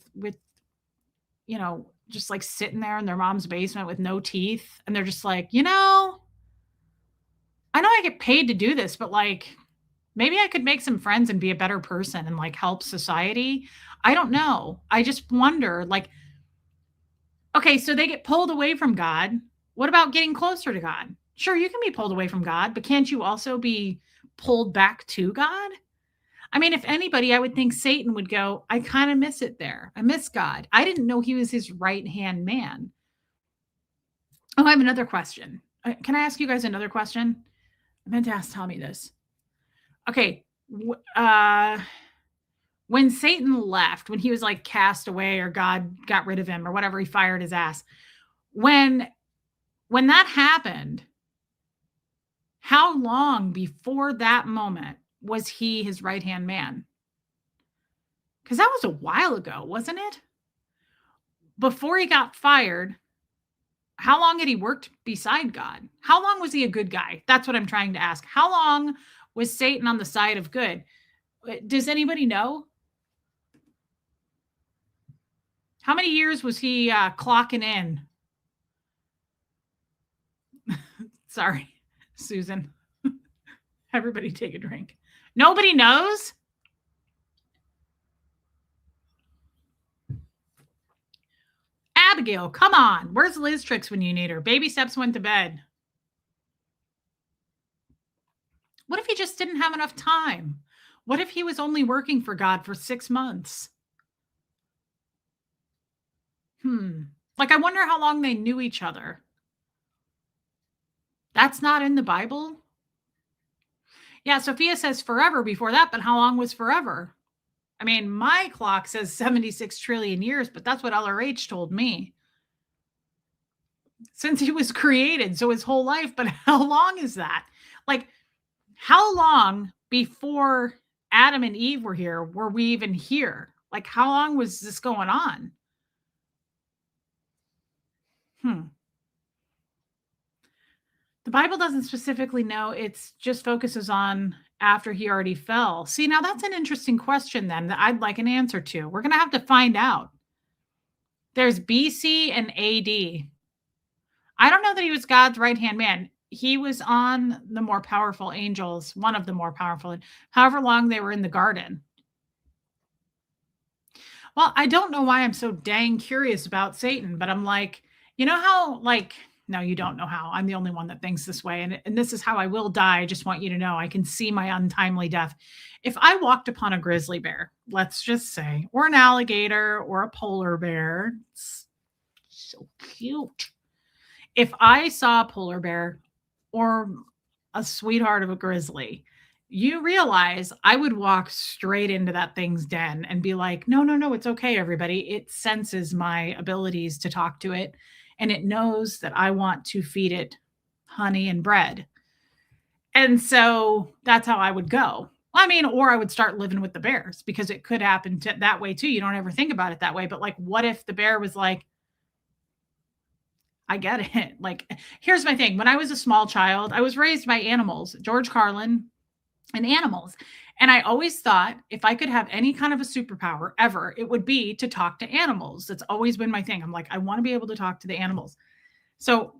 just like sitting there in their mom's basement with no teeth and they're just like, I know I get paid to do this, but like maybe I could make some friends and be a better person and like help society. I don't know. I just wonder like, okay, so they get pulled away from God. What about getting closer to God? Sure, you can be pulled away from God, but can't you also be pulled back to God? I mean, if anybody, I would think Satan would go, I kind of miss it there. I miss God. I didn't know he was his right hand man. Oh, I have another question. Can I ask you guys another question? I meant to ask Tommy this. Okay. When Satan left, when he was like cast away or God got rid of him or whatever, he fired his ass. When that happened, how long before that moment was he his right hand man? Because that was a while ago, wasn't it? Before he got fired, how long had he worked beside God? How long was he a good guy? That's what I'm trying to ask. How long was Satan on the side of good? Does anybody know? How many years was he clocking in? Sorry, Susan. Everybody take a drink. Nobody knows? Abigail, come on. Where's Liz Tricks when you need her? Baby Steps went to bed. What if he just didn't have enough time? What if he was only working for God for 6 months? Like, I wonder how long they knew each other. That's not in the Bible? Yeah, Sophia says forever before that, but how long was forever? I mean, my clock says 76 trillion years, but that's what LRH told me. Since he was created, so his whole life, but how long is that? Like, how long before Adam and Eve were here were we even here? Like, how long was this going on? The Bible doesn't specifically know. It's just focuses on after he already fell. See, now that's an interesting question then that I'd like an answer to. We're going to have to find out. There's BC and AD. I don't know that he was God's right-hand man. He was on the more powerful angels, one of the more powerful, however long they were in the garden. Well, I don't know why I'm so dang curious about Satan, but I'm like, you know how like No, you don't know how. I'm the only one that thinks this way. And this is how I will die. I just want you to know I can see my untimely death. If I walked upon a grizzly bear, let's just say, or an alligator or a polar bear, it's so cute. If I saw a polar bear or a sweetheart of a grizzly, you realize I would walk straight into that thing's den and be like, no, no, no, it's okay, everybody. It senses my abilities to talk to it, and it knows that I want to feed it honey and bread. And so that's how I would go. I mean, or I would start living with the bears because it could happen that way too. You don't ever think about it that way. But like, what if the bear was like, I get it. Like, here's my thing. When I was a small child, I was raised by animals, George Carlin and animals. And I always thought if I could have any kind of a superpower ever, it would be to talk to animals. That's always been my thing. I'm like, I want to be able to talk to the animals. So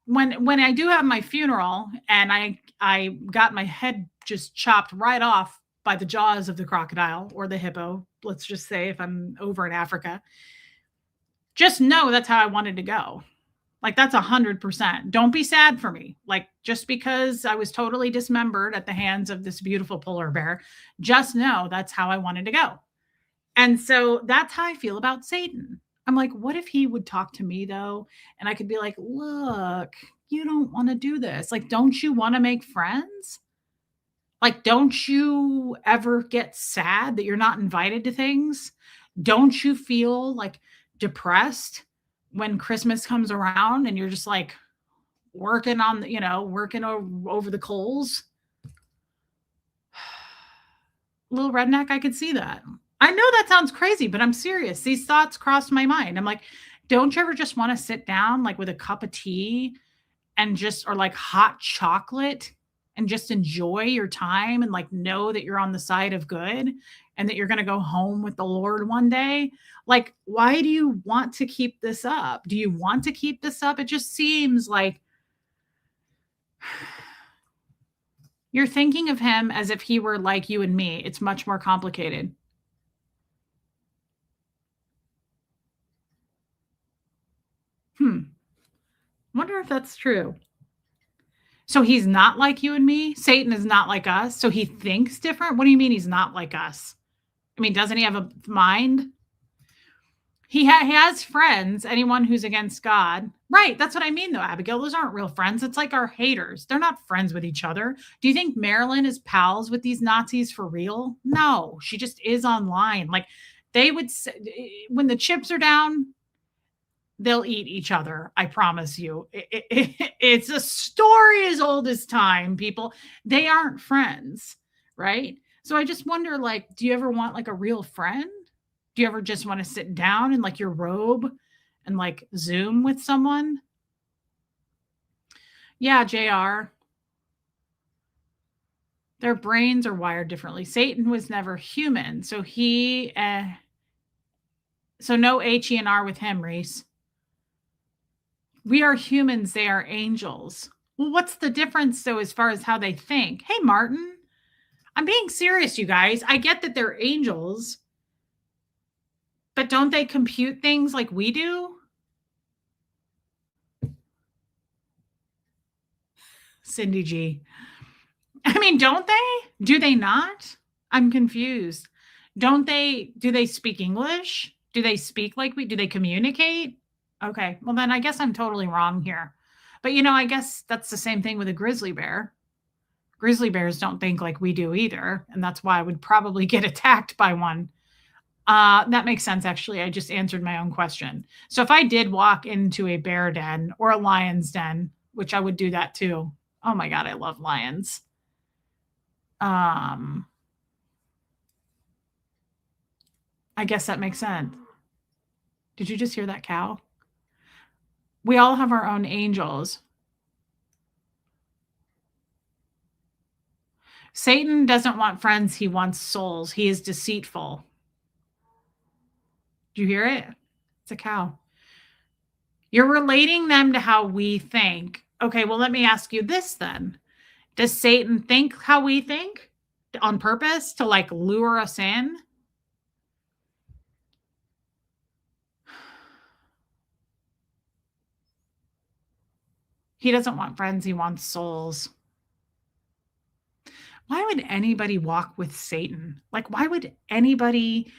when I do have my funeral and I got my head just chopped right off by the jaws of the crocodile or the hippo, let's just say if I'm over in Africa, just know that's how I wanted to go. Like that's 100%. Don't be sad for me. Like just because I was totally dismembered at the hands of this beautiful polar bear, just know that's how I wanted to go. And so that's how I feel about Satan. I'm like, what if he would talk to me though? And I could be like, look, you don't want to do this. Like, don't you want to make friends? Like, don't you ever get sad that you're not invited to things? Don't you feel like depressed when Christmas comes around and you're just like working on, working over the coals? Little redneck, I could see that. I know that sounds crazy, but I'm serious. These thoughts crossed my mind. I'm like, don't you ever just want to sit down like with a cup of tea and just or like hot chocolate and just enjoy your time and like know that you're on the side of good and that you're going to go home with the Lord one day? Like, why do you want to keep this up? Do you want to keep this up? It just seems like you're thinking of him as if he were like you and me. It's much more complicated. Wonder if that's true. So he's not like you and me? Satan is not like us, so he thinks different? What do you mean he's not like us? I mean, doesn't he have a mind? He has friends, anyone who's against God. Right, that's what I mean, though, Abigail. Those aren't real friends. It's like our haters. They're not friends with each other. Do you think Marilyn is pals with these Nazis for real? No, she just is online. Like, they would say, when the chips are down, they'll eat each other. I promise you. It's a story as old as time, people. They aren't friends, right? So I just wonder, like, do you ever want like a real friend? Do you ever just want to sit down in like your robe and like Zoom with someone? Yeah, JR. Their brains are wired differently. Satan was never human, so so no H-E-N-R with him, Reese. We are humans, they are angels. Well, what's the difference though as far as how they think? Hey, Martin, I'm being serious, you guys. I get that they're angels, but don't they compute things like we do? Cindy G. I mean, don't they? Do they not? I'm confused. Do they speak English? Do they speak like we do? They communicate? Okay. Well, then I guess I'm totally wrong here. But I guess that's the same thing with a grizzly bear. Grizzly bears don't think like we do either. And that's why I would probably get attacked by one. That makes sense, actually. I just answered my own question. So if I did walk into a bear den or a lion's den, which I would do that too. Oh my God, I love lions. I guess that makes sense. Did you just hear that cow? We all have our own angels. Satan doesn't want friends, he wants souls. He is deceitful. Do you hear it? It's a cow. You're relating them to how we think. Okay, well, let me ask you this then. Does Satan think how we think on purpose to like lure us in? He doesn't want friends, he wants souls. Why would anybody walk with Satan? Like, why would anybody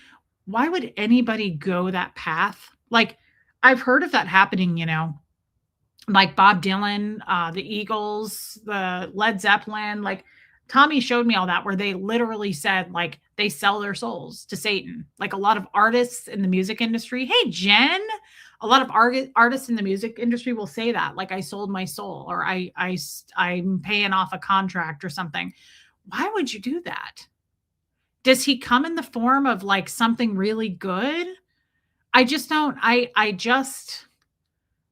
go that path? Like, I've heard of that happening, like Bob Dylan, the Eagles, the Led Zeppelin, like Tommy showed me all that where they literally said like they sell their souls to Satan. Like a lot of artists in the music industry. Hey, Jen, a lot of artists in the music industry will say that like I sold my soul or I'm paying off a contract or something. Why would you do that? Does he come in the form of like something really good? I just don't I just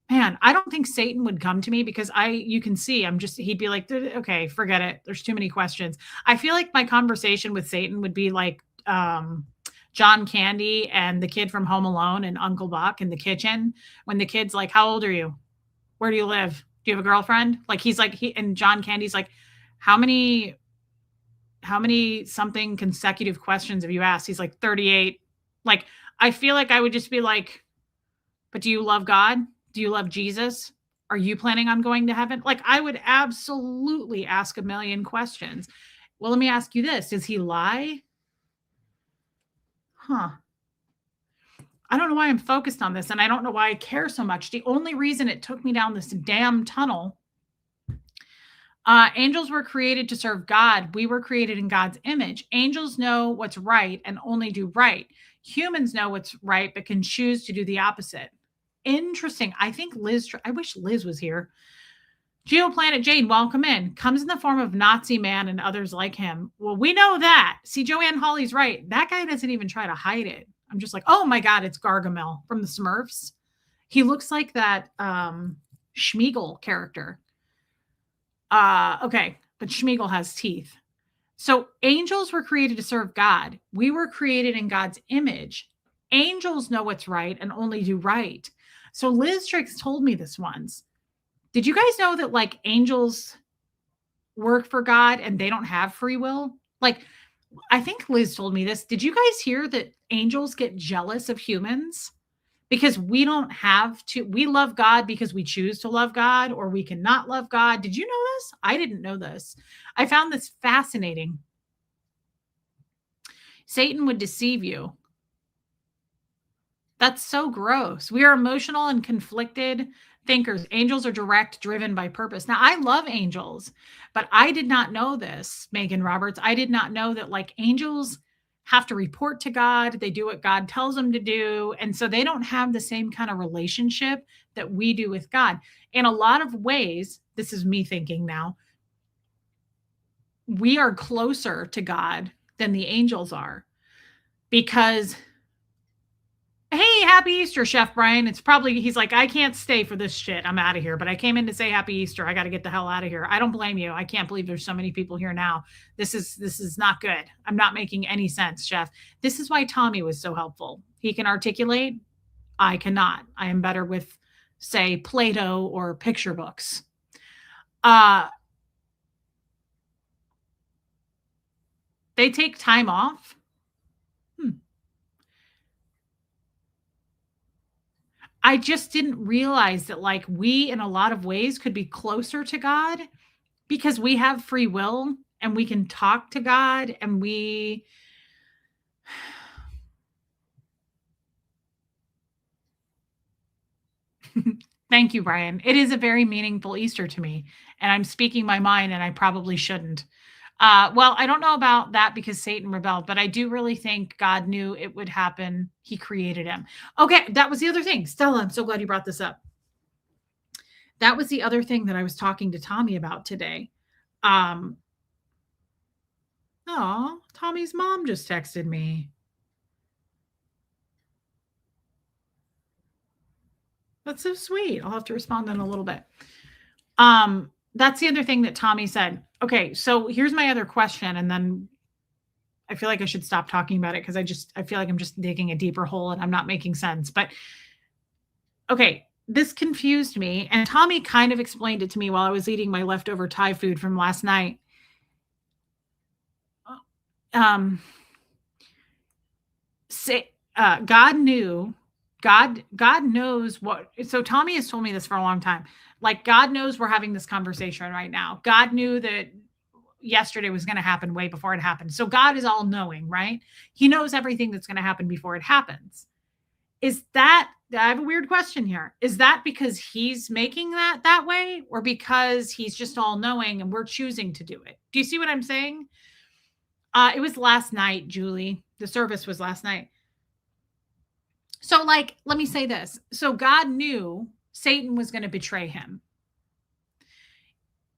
Man, I don't think Satan would come to me because you can see he'd be like, Okay, forget it. There's too many questions." I feel like my conversation with Satan would be like John Candy and the kid from Home Alone and Uncle Buck in the kitchen when the kid's like, "How old are you? Where do you live? Do you have a girlfriend?" Like he's like and John Candy's like, "How many something consecutive questions have you asked?" He's like, 38. Like I feel like I would just be like, "But do you love God? Do you love Jesus? Are you planning on going to heaven?" Like, I would absolutely ask a million questions. Well, let me ask you this. Does he lie? Huh. I don't know why I'm focused on this, and I don't know why I care so much. The only reason it took me down this damn tunnel, angels were created to serve God. We were created in God's image. Angels know what's right and only do right. Humans know what's right, but can choose to do the opposite. Interesting. I wish Liz was here. Geoplanet Jane, welcome in. Comes in the form of Nazi man and others like him. Well, we know that. See, Joanne Hawley's right. That guy doesn't even try to hide it. I'm just like, oh my God, it's Gargamel from the Smurfs. He looks like that Schmeagol character. Okay, but Schmeagol has teeth. So angels were created to serve God. We were created in God's image. Angels know what's right and only do right. So Liz Triggs told me this once. Did you guys know that like angels work for God and they don't have free will? Like, I think Liz told me this. Did you guys hear that angels get jealous of humans? Because we don't have to, we love God because we choose to love God or we cannot love God. Did you know this? I didn't know this. I found this fascinating. Satan would deceive you. That's so gross. We are emotional and conflicted thinkers. Angels are direct, driven by purpose. Now, I love angels, but I did not know this, Megan Roberts. I did not know that like angels have to report to God. They do what God tells them to do. And so they don't have the same kind of relationship that we do with God. In a lot of ways, this is me thinking now, we are closer to God than the angels are because hey, happy Easter, Chef Brian. He's like, I can't stay for this shit. I'm out of here. But I came in to say happy Easter. I got to get the hell out of here. I don't blame you. I can't believe there's so many people here now. This is not good. I'm not making any sense, Chef. This is why Tommy was so helpful. He can articulate. I cannot. I am better with, say, Play-Doh or picture books. They take time off. I just didn't realize that like we in a lot of ways could be closer to God because we have free will and we can talk to God and we Thank you, Brian. It is a very meaningful Easter to me, and I'm speaking my mind and I probably shouldn't. Well, I don't know about that because Satan rebelled, but I do really think God knew it would happen. He created him. Okay, that was the other thing. Stella, I'm so glad you brought this up. That was the other thing that I was talking to Tommy about today. Oh, Tommy's mom just texted me. That's so sweet. I'll have to respond in a little bit. That's the other thing that Tommy said. Okay, so here's my other question, and then I feel like I should stop talking about it because I feel like I'm just digging a deeper hole and I'm not making sense. But okay, this confused me, and Tommy kind of explained it to me while I was eating my leftover Thai food from last night. Um, say, God knew God knows what. So Tommy has told me this for a long time. Like, God knows we're having this conversation right now. God knew that yesterday was going to happen way before it happened. So God is all knowing, right? He knows everything that's going to happen before it happens. Is that, I have a weird question here. Is that because he's making that way, or because he's just all knowing and we're choosing to do it? Do you see what I'm saying? It was last night, Julie. The service was last night. So, like, let me say this. So God knew Satan was going to betray him.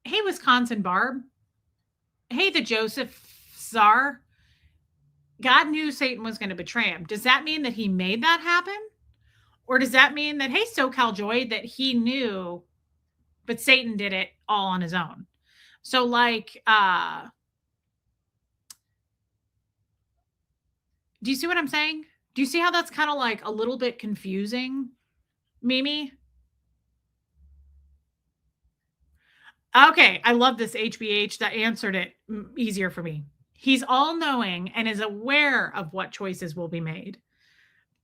Hey, Wisconsin Barb. Hey, the Joseph Czar. God knew Satan was going to betray him. Does that mean that he made that happen? Or does that mean that, hey, SoCal Joy, that he knew, but Satan did it all on his own? So, like, do you see what I'm saying? Do you see how that's kind of like a little bit confusing, Mimi? Okay, I love this HBH that answered it easier for me. He's all knowing and is aware of what choices will be made.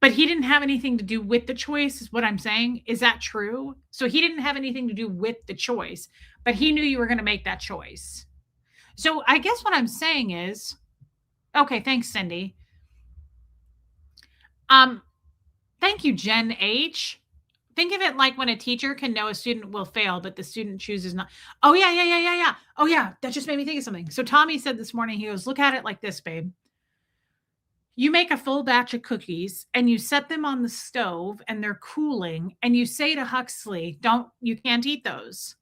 But he didn't have anything to do with the choice, is what I'm saying. Is that true? So he didn't have anything to do with the choice, but he knew you were going to make that choice. So I guess what I'm saying is, okay, thanks, Cindy. Thank you, Jen H. Think of it like when a teacher can know a student will fail, but the student chooses not. Oh, yeah. Oh, yeah. That just made me think of something. So Tommy said this morning, he goes, look at it like this, babe. You make a full batch of cookies and you set them on the stove and they're cooling, and you say to Huxley, you can't eat those.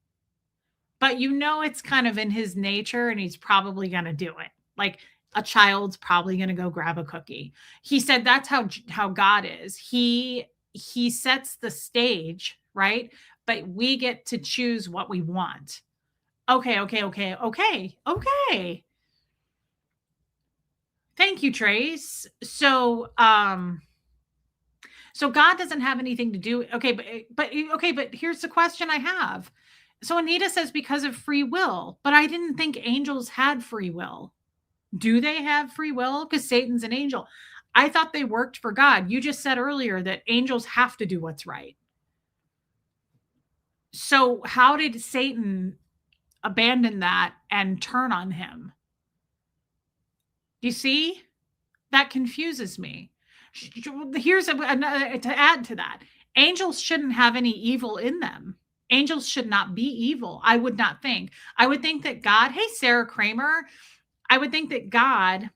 But you know it's kind of in his nature and he's probably going to do it. Like, a child's probably going to go grab a cookie. He said that's how God is. He sets the stage, right? But we get to choose what we want. Okay. Thank you, Trace. So God doesn't have anything to do. Okay, but here's the question I have. So Anita says because of free will, but I didn't think angels had free will. Do they have free will? Because Satan's an angel. I thought they worked for God. You just said earlier that angels have to do what's right. So how did Satan abandon that and turn on him? You see? That confuses me. Here's another to add to that. Angels shouldn't have any evil in them. Angels should not be evil. I would not think. I would think that God, hey, Sarah Kramer, I would think that God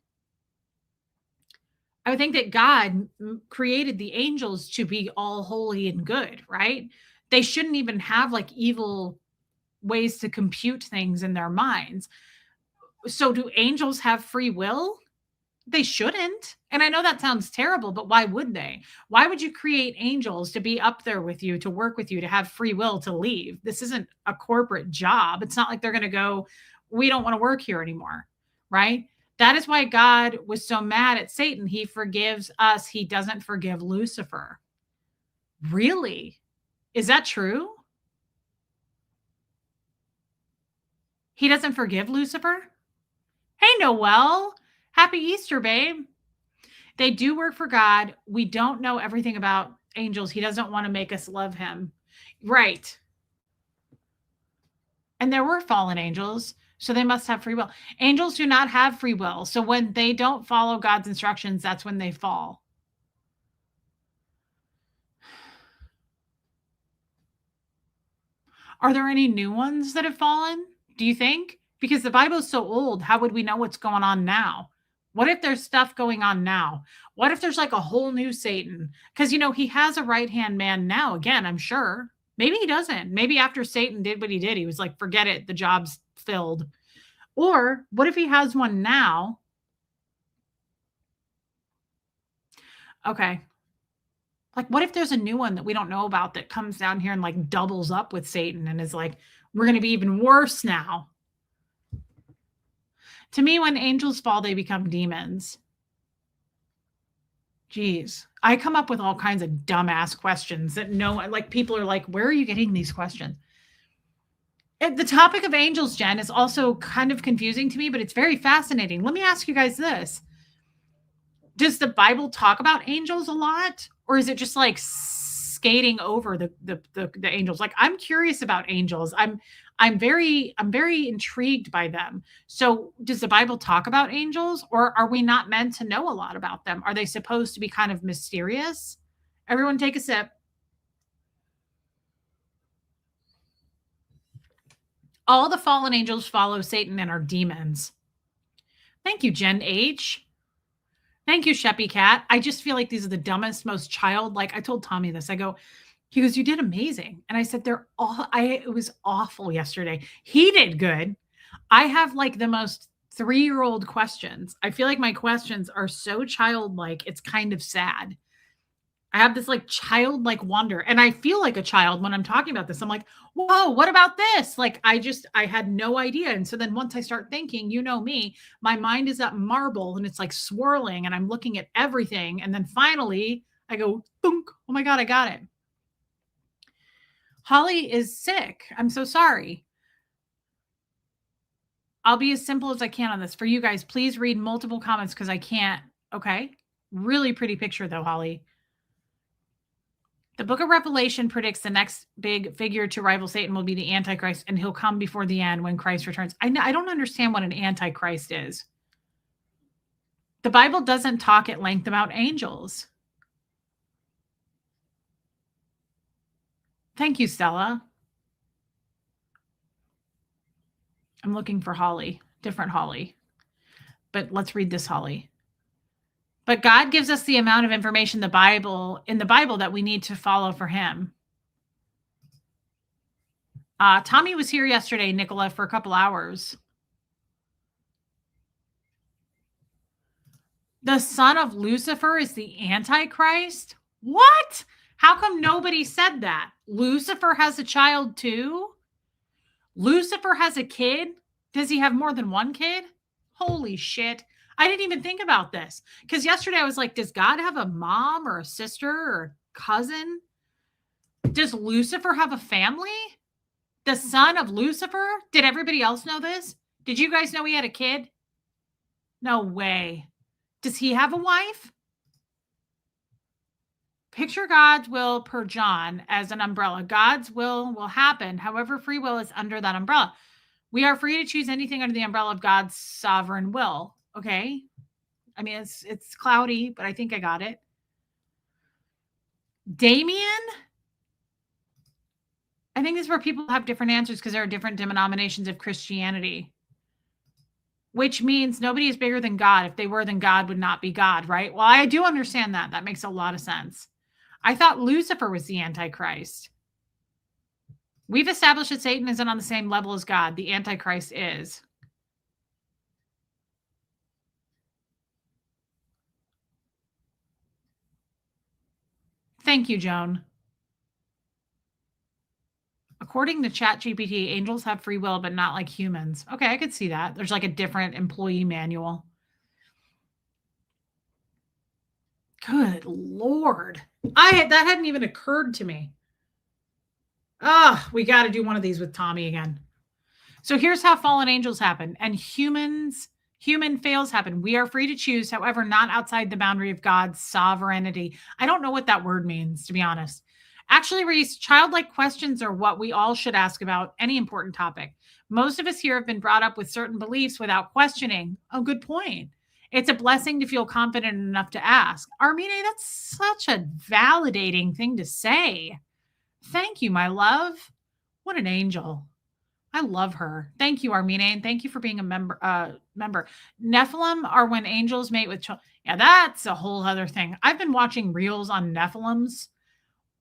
created the angels to be all holy and good, right? They shouldn't even have like evil ways to compute things in their minds. So do angels have free will? They shouldn't. And I know that sounds terrible, but why would they? Why would you create angels to be up there with you, to work with you, to have free will to leave? This isn't a corporate job. It's not like they're going to go, we don't want to work here anymore, right? That is why God was so mad at Satan. He forgives us. He doesn't forgive Lucifer. Really? Is that true? He doesn't forgive Lucifer? Hey, Noelle. Happy Easter, babe. They do work for God. We don't know everything about angels. He doesn't want to make us love him. Right. And there were fallen angels, so they must have free will. Angels do not have free will. So when they don't follow God's instructions, that's when they fall. Are there any new ones that have fallen? Do you think? Because the Bible is so old, how would we know what's going on now? What if there's stuff going on now? What if there's like a whole new Satan? Because, he has a right-hand man now, again, I'm sure. Maybe he doesn't. Maybe after Satan did what he did, he was like, forget it, the job's filled. Or what if he has one now? Okay. Like, what if there's a new one that we don't know about that comes down here and like doubles up with Satan and is like, we're going to be even worse now? To me, when angels fall, they become demons. Geez, I come up with all kinds of dumbass questions that people are like, where are you getting these questions? The topic of angels, Jen, is also kind of confusing to me, but it's very fascinating. Let me ask you guys this. Does the Bible talk about angels a lot, or is it just like skating over the angels? Like, I'm curious about angels. I'm very intrigued by them. So, does the Bible talk about angels, or are we not meant to know a lot about them? Are they supposed to be kind of mysterious? Everyone take a sip. All the fallen angels follow Satan and are demons. Thank you, Jen H. Thank you, Sheppy Cat. I just feel like these are the dumbest, most childlike. I told Tommy this. He goes, "You did amazing." And I said, it was awful yesterday. He did good. I have like the most 3-year-old questions. I feel like my questions are so childlike. It's kind of sad. I have this like childlike wonder, and I feel like a child when I'm talking about this. I'm like, whoa, what about this? Like, I had no idea. And so then once I start thinking, you know me, my mind is at marble and it's like swirling and I'm looking at everything. And then finally I go, thunk, oh my God, I got it. Holly is sick. I'm so sorry. I'll be as simple as I can on this. For you guys, please read multiple comments because I can't. Okay. Really pretty picture though, Holly. The book of Revelation predicts the next big figure to rival Satan will be the Antichrist, and he'll come before the end when Christ returns. I don't understand what an Antichrist is. The Bible doesn't talk at length about angels. Thank you, Stella. I'm looking for Holly, different Holly. But let's read this Holly. But God gives us the amount of information in the Bible that we need to follow for him. Tommy was here yesterday, Nicola, for a couple hours. The son of Lucifer is the Antichrist? What? How come nobody said that? Lucifer has a child too? Lucifer has a kid? Does he have more than one kid? Holy shit. I didn't even think about this. Because yesterday I was like, does God have a mom or a sister or a cousin? Does Lucifer have a family? The son of Lucifer? Did everybody else know this? Did you guys know he had a kid? No way. Does he have a wife? Picture God's will per John as an umbrella. God's will happen. However, free will is under that umbrella. We are free to choose anything under the umbrella of God's sovereign will. Okay. I mean, it's cloudy, but I think I got it. Damien? I think this is where people have different answers because there are different denominations of Christianity. Which means nobody is bigger than God. If they were, then God would not be God, right? Well, I do understand that. That makes a lot of sense. I thought Lucifer was the Antichrist. We've established that Satan isn't on the same level as God. The Antichrist is. Thank you, Joan. According to ChatGPT, angels have free will, but not like humans. Okay, I could see that. There's like a different employee manual. Good Lord. That hadn't even occurred to me. We got to do one of these with Tommy again. So here's how fallen angels happen and human fails happen. We are free to choose, however, not outside the boundary of God's sovereignty. I don't know what that word means, to be honest. Actually, Reese, childlike questions are what we all should ask about any important topic. Most of us here have been brought up with certain beliefs without questioning. Oh, good point. It's a blessing to feel confident enough to ask. Armine, that's such a validating thing to say. Thank you, my love. What an angel. I love her. Thank you, Armine. Thank you for being a member. Nephilim are when angels mate with children. Yeah, that's a whole other thing. I've been watching reels on Nephilims.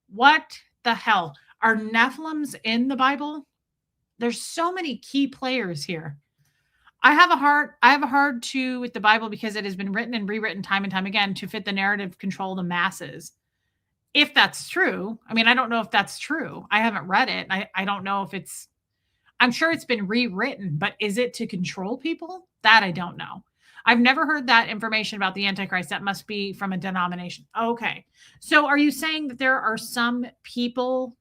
What the hell? Are Nephilims in the Bible? There's so many key players here. I have a hard to with the Bible because it has been written and rewritten time and time again to fit the narrative control of the masses. If that's true, I mean, I don't know if that's true. I haven't read it. I don't know if it's, I'm sure it's been rewritten, but is it to control people? That I don't know. I've never heard that information about the Antichrist. That must be from a denomination. Okay. So are you saying that there are some people,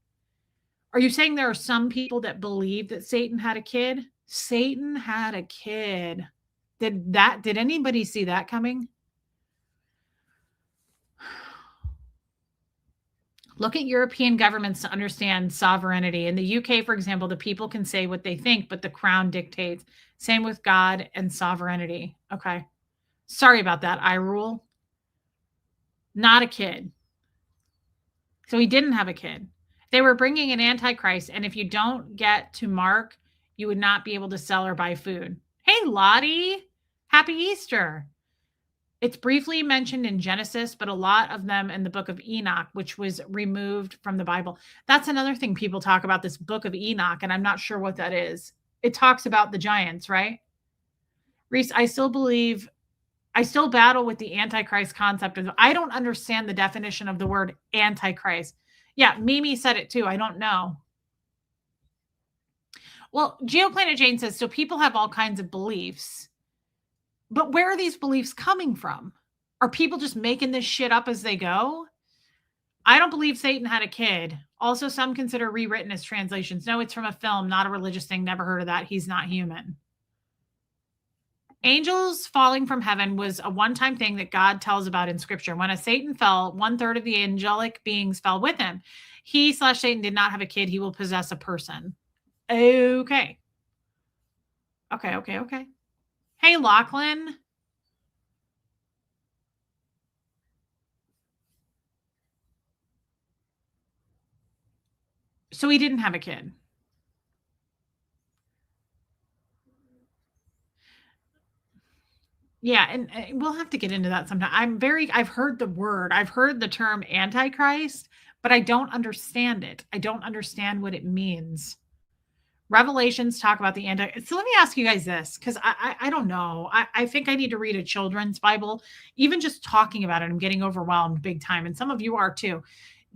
that believe that Satan had a kid? Satan had a kid. Did anybody see that coming? Look at European governments to understand sovereignty. In the UK, for example, the people can say what they think, but the crown dictates. Same with God and sovereignty. Okay. Sorry about that. I rule. Not a kid. So he didn't have a kid. They were bringing an antichrist, and if you don't get to Mark, you would not be able to sell or buy food. Hey, Lottie, happy Easter. It's briefly mentioned in Genesis, but a lot of them in the book of Enoch, which was removed from the Bible. That's another thing people talk about, this book of Enoch, and I'm not sure what that is. It talks about the giants, right? Reese, I still battle with the Antichrist concept. I don't understand the definition of the word Antichrist. Yeah, Mimi said it too. I don't know. Well, Geoplanet Jane says so people have all kinds of beliefs, but where are these beliefs coming from? Are people just making this shit up as they go? I don't believe Satan had a kid. Also, some consider rewritten as translations. No, it's from a film, not a religious thing. Never heard of that. He's not human. Angels falling from heaven was a one-time thing that God tells about in scripture. When a Satan fell, 1/3 of the angelic beings fell with him. He/Satan did not have a kid. He will possess a person. Okay. Okay. Hey, Lachlan. So he didn't have a kid. Yeah, and we'll have to get into that sometime. I've heard the word, I've heard the term antichrist, but I don't understand it. I don't understand what it means. Revelations talk about the anti. So let me ask you guys this, because I don't know. I think I need to read a children's Bible. Even just talking about it, I'm getting overwhelmed big time, and some of you are too.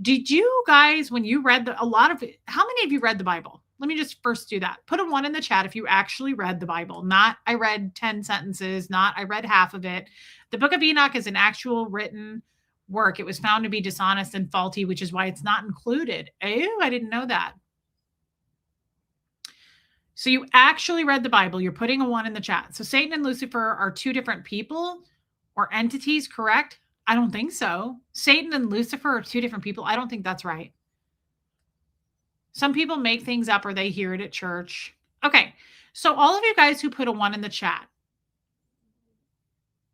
Did you guys, when you read a lot of it, how many of you read the Bible? Let me just first do that. Put a one in the chat if you actually read the Bible. Not I read 10 sentences, not I read half of it. The book of Enoch is an actual written work. It was found to be dishonest and faulty, which is why it's not included. Oh, I didn't know that. So you actually read the Bible. You're putting a one in the chat. So Satan and Lucifer are two different people or entities, correct? I don't think so. Satan and Lucifer are two different people. I don't think that's right. Some people make things up or they hear it at church. Okay. So all of you guys who put a one in the chat.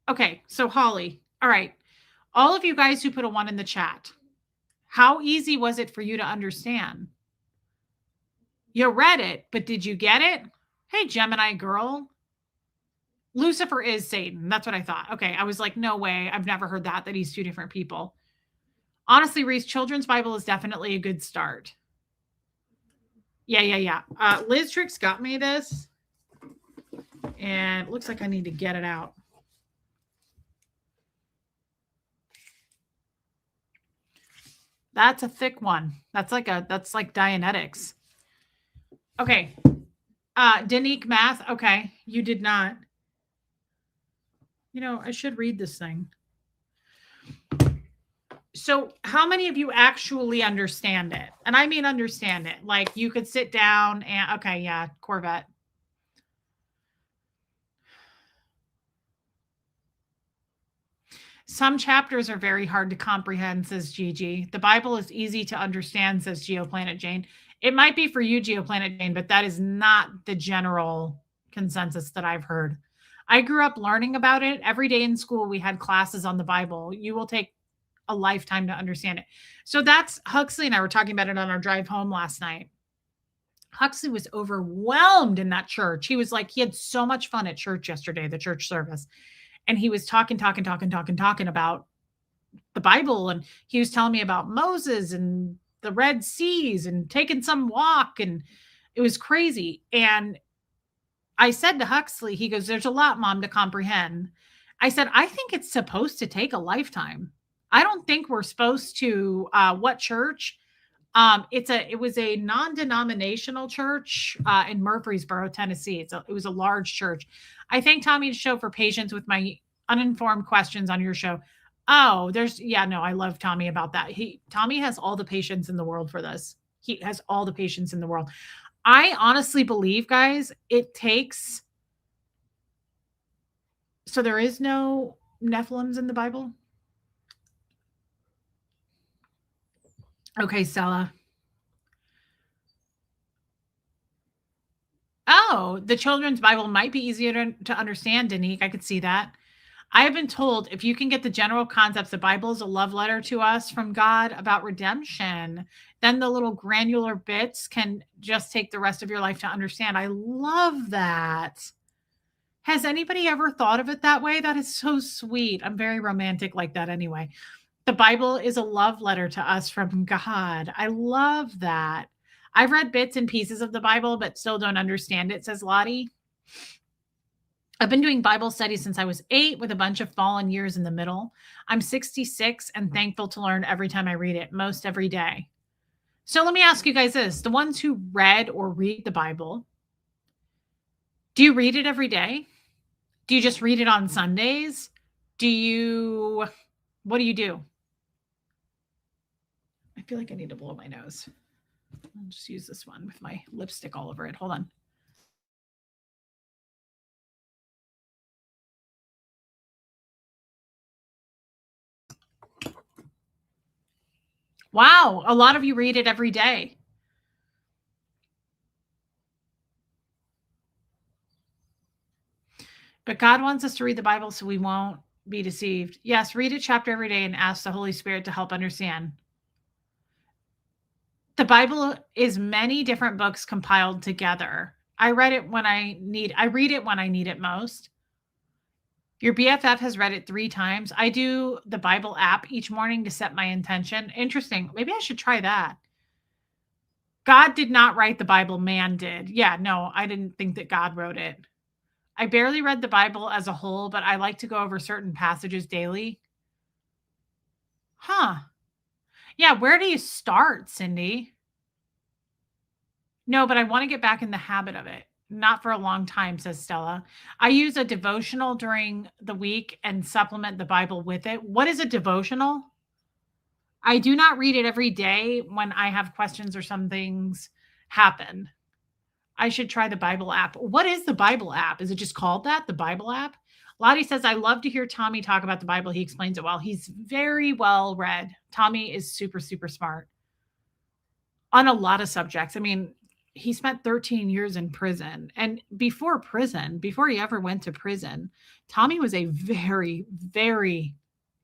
Okay. So Holly. All right. All of you guys who put a one in the chat. How easy was it for you to understand? You read it, but did you get it? Hey, Gemini girl. Lucifer is Satan. That's what I thought. Okay. I was like, no way. I've never heard that he's two different people. Honestly, Reese, Children's Bible is definitely a good start. Yeah. Liz Trix got me this. And it looks like I need to get it out. That's a thick one. That's like Dianetics. Okay. Danique Math. Okay. You did not. I should read this thing. So how many of you actually understand it? And I mean understand it. Like you could sit down and okay, yeah, Corvette. Some chapters are very hard to comprehend, says Gigi. The Bible is easy to understand, says Geoplanet Jane. It might be for you, Geoplanet Jane, but that is not the general consensus that I've heard. I grew up learning about it. Every day in school, we had classes on the Bible. You will take a lifetime to understand it. So that's Huxley and I were talking about it on our drive home last night. Huxley was overwhelmed in that church. He was like, he had so much fun at church yesterday, the church service. And he was talking about the Bible. And he was telling me about Moses and the Red Seas and taking some walk. And it was crazy. And I said to Huxley, he goes, there's a lot, Mom, to comprehend. I said, I think it's supposed to take a lifetime. I don't think we're supposed to, what church? It was a non-denominational church in Murfreesboro, Tennessee. It was a large church. I thank Tommy to show for patience with my uninformed questions on your show. Oh, I love Tommy about that. Tommy has all the patience in the world for this. He has all the patience in the world. I honestly believe, guys, it takes. So there is no Nephilims in the Bible? Okay, Stella. Oh, the children's Bible might be easier to understand, Danique. I could see that. I have been told if you can get the general concepts, the Bible is a love letter to us from God about redemption, then the little granular bits can just take the rest of your life to understand. I love that. Has anybody ever thought of it that way? That is so sweet. I'm very romantic like that anyway. The Bible is a love letter to us from God. I love that. I've read bits and pieces of the Bible, but still don't understand it, says Lottie. I've been doing Bible studies since I was 8 with a bunch of fallen years in the middle. I'm 66 and thankful to learn every time I read it, most every day. So let me ask you guys this. The ones who read or read the Bible, do you read it every day? Do you just read it on Sundays? What do you do? I feel like I need to blow my nose. I'll just use this one with my lipstick all over it. Hold on. Wow, a lot of you read it every day. But God wants us to read the Bible so we won't be deceived. Yes, read a chapter every day and ask the Holy Spirit to help understand. The Bible is many different books compiled together. I read it when I read it when I need it most. Your BFF has read it 3 times. I do the Bible app each morning to set my intention. Interesting. Maybe I should try that. God did not write the Bible, man did. Yeah, no, I didn't think that God wrote it. I barely read the Bible as a whole, but I like to go over certain passages daily. Huh. Yeah, where do you start, Cindy? No, but I want to get back in the habit of it. Not for a long time, says Stella. I use a devotional during the week and supplement the Bible with it. What is a devotional? I do not read it every day when I have questions or some things happen. I should try the Bible app. What is the Bible app? Is it just called that? The Bible app? Lottie says, I love to hear Tommy talk about the Bible. He explains it well. He's very well read. Tommy is super, super smart on a lot of subjects. I mean, he spent 13 years in prison. And before prison, before he ever went to prison, Tommy was a very, very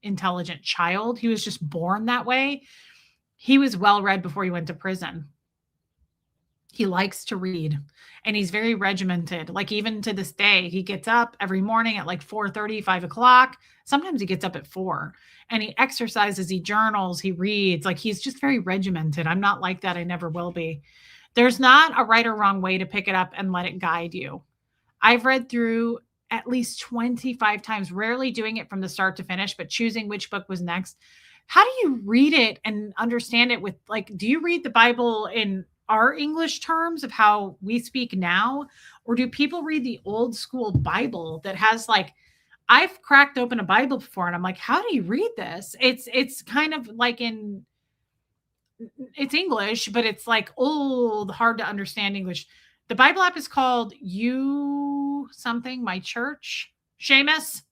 intelligent child. He was just born that way. He was well read before he went to prison. He likes to read and he's very regimented. Like even to this day, he gets up every morning at like 4:30, 5 o'clock. Sometimes he gets up at 4 and he exercises, he journals, he reads. Like he's just very regimented. I'm not like that. I never will be. There's not a right or wrong way to pick it up and let it guide you. I've read through at least 25 times, rarely doing it from the start to finish, but choosing which book was next. How do you read it and understand it with like, do you read the Bible in our English terms of how we speak now? Or do people read the old school Bible that has like, I've cracked open a Bible before and I'm like, how do you read this? It's kind of like it's English, but it's like old, hard to understand English. The Bible app is called You Something, My Church. Seamus,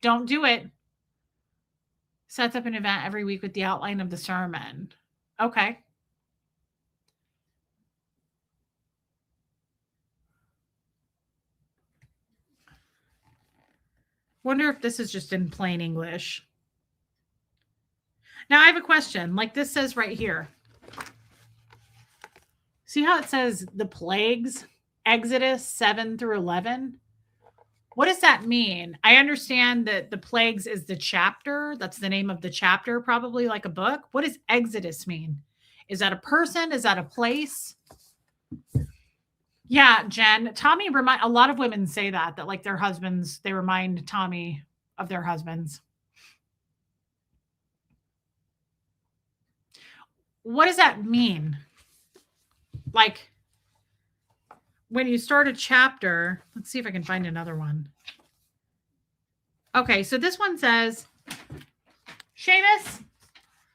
don't do it. Sets up an event every week with the outline of the sermon. Okay. Wonder if this is just in plain English. Now I have a question. Like this says right here. See how it says the plagues, Exodus 7 through 11? What does that mean? I understand that the plagues is the chapter. That's the name of the chapter, probably like a book. What does Exodus mean? Is that a person? Is that a place? Yeah, Jen. Tommy remind a lot of women say that like their husbands, they remind Tommy of their husbands. What does that mean? Like when you start a chapter, let's see if I can find another one. Okay, so this one says, Seamus,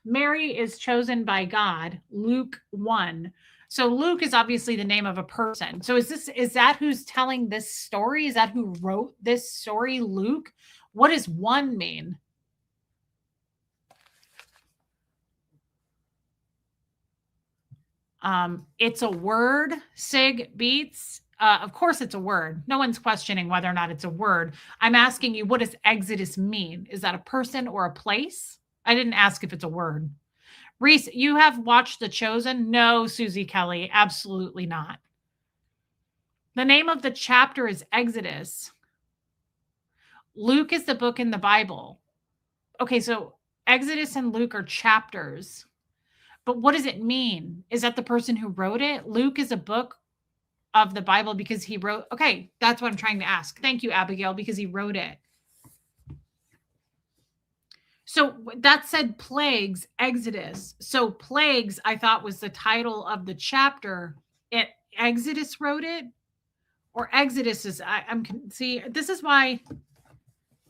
Mary is chosen by God, Luke 1. So Luke is obviously the name of a person. So is that who's telling this story? Is that who wrote this story, Luke? What does 1 mean? It's a word, Sig Beats. Of course, it's a word. No one's questioning whether or not it's a word. I'm asking you, what does Exodus mean? Is that a person or a place? I didn't ask if it's a word. Reese, you have watched The Chosen? No, Susie Kelly, absolutely not. The name of the chapter is Exodus. Luke is the book in the Bible. Okay, so Exodus and Luke are chapters. But what does it mean? Is that the person who wrote it? Luke is a book of the Bible because he wrote. Okay, that's what I'm trying to ask. Thank you, Abigail, because he wrote it. So that said plagues, Exodus. So plagues, I thought was the title of the chapter. Exodus wrote it, or Exodus is. I'm see. This is why.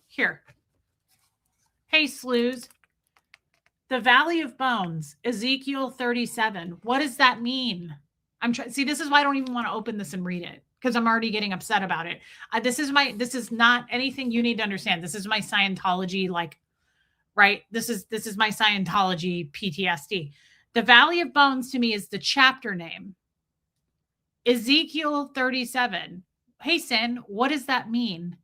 Here. Hey, slews. The Valley of Bones, Ezekiel 37. What does that mean? I'm trying. See, this is why I don't even want to open this and read it because I'm already getting upset about it. This is not anything you need to understand. This is my Scientology, right? This is my Scientology PTSD. The Valley of Bones to me is the chapter name. Ezekiel 37. Hey, Sin, what does that mean?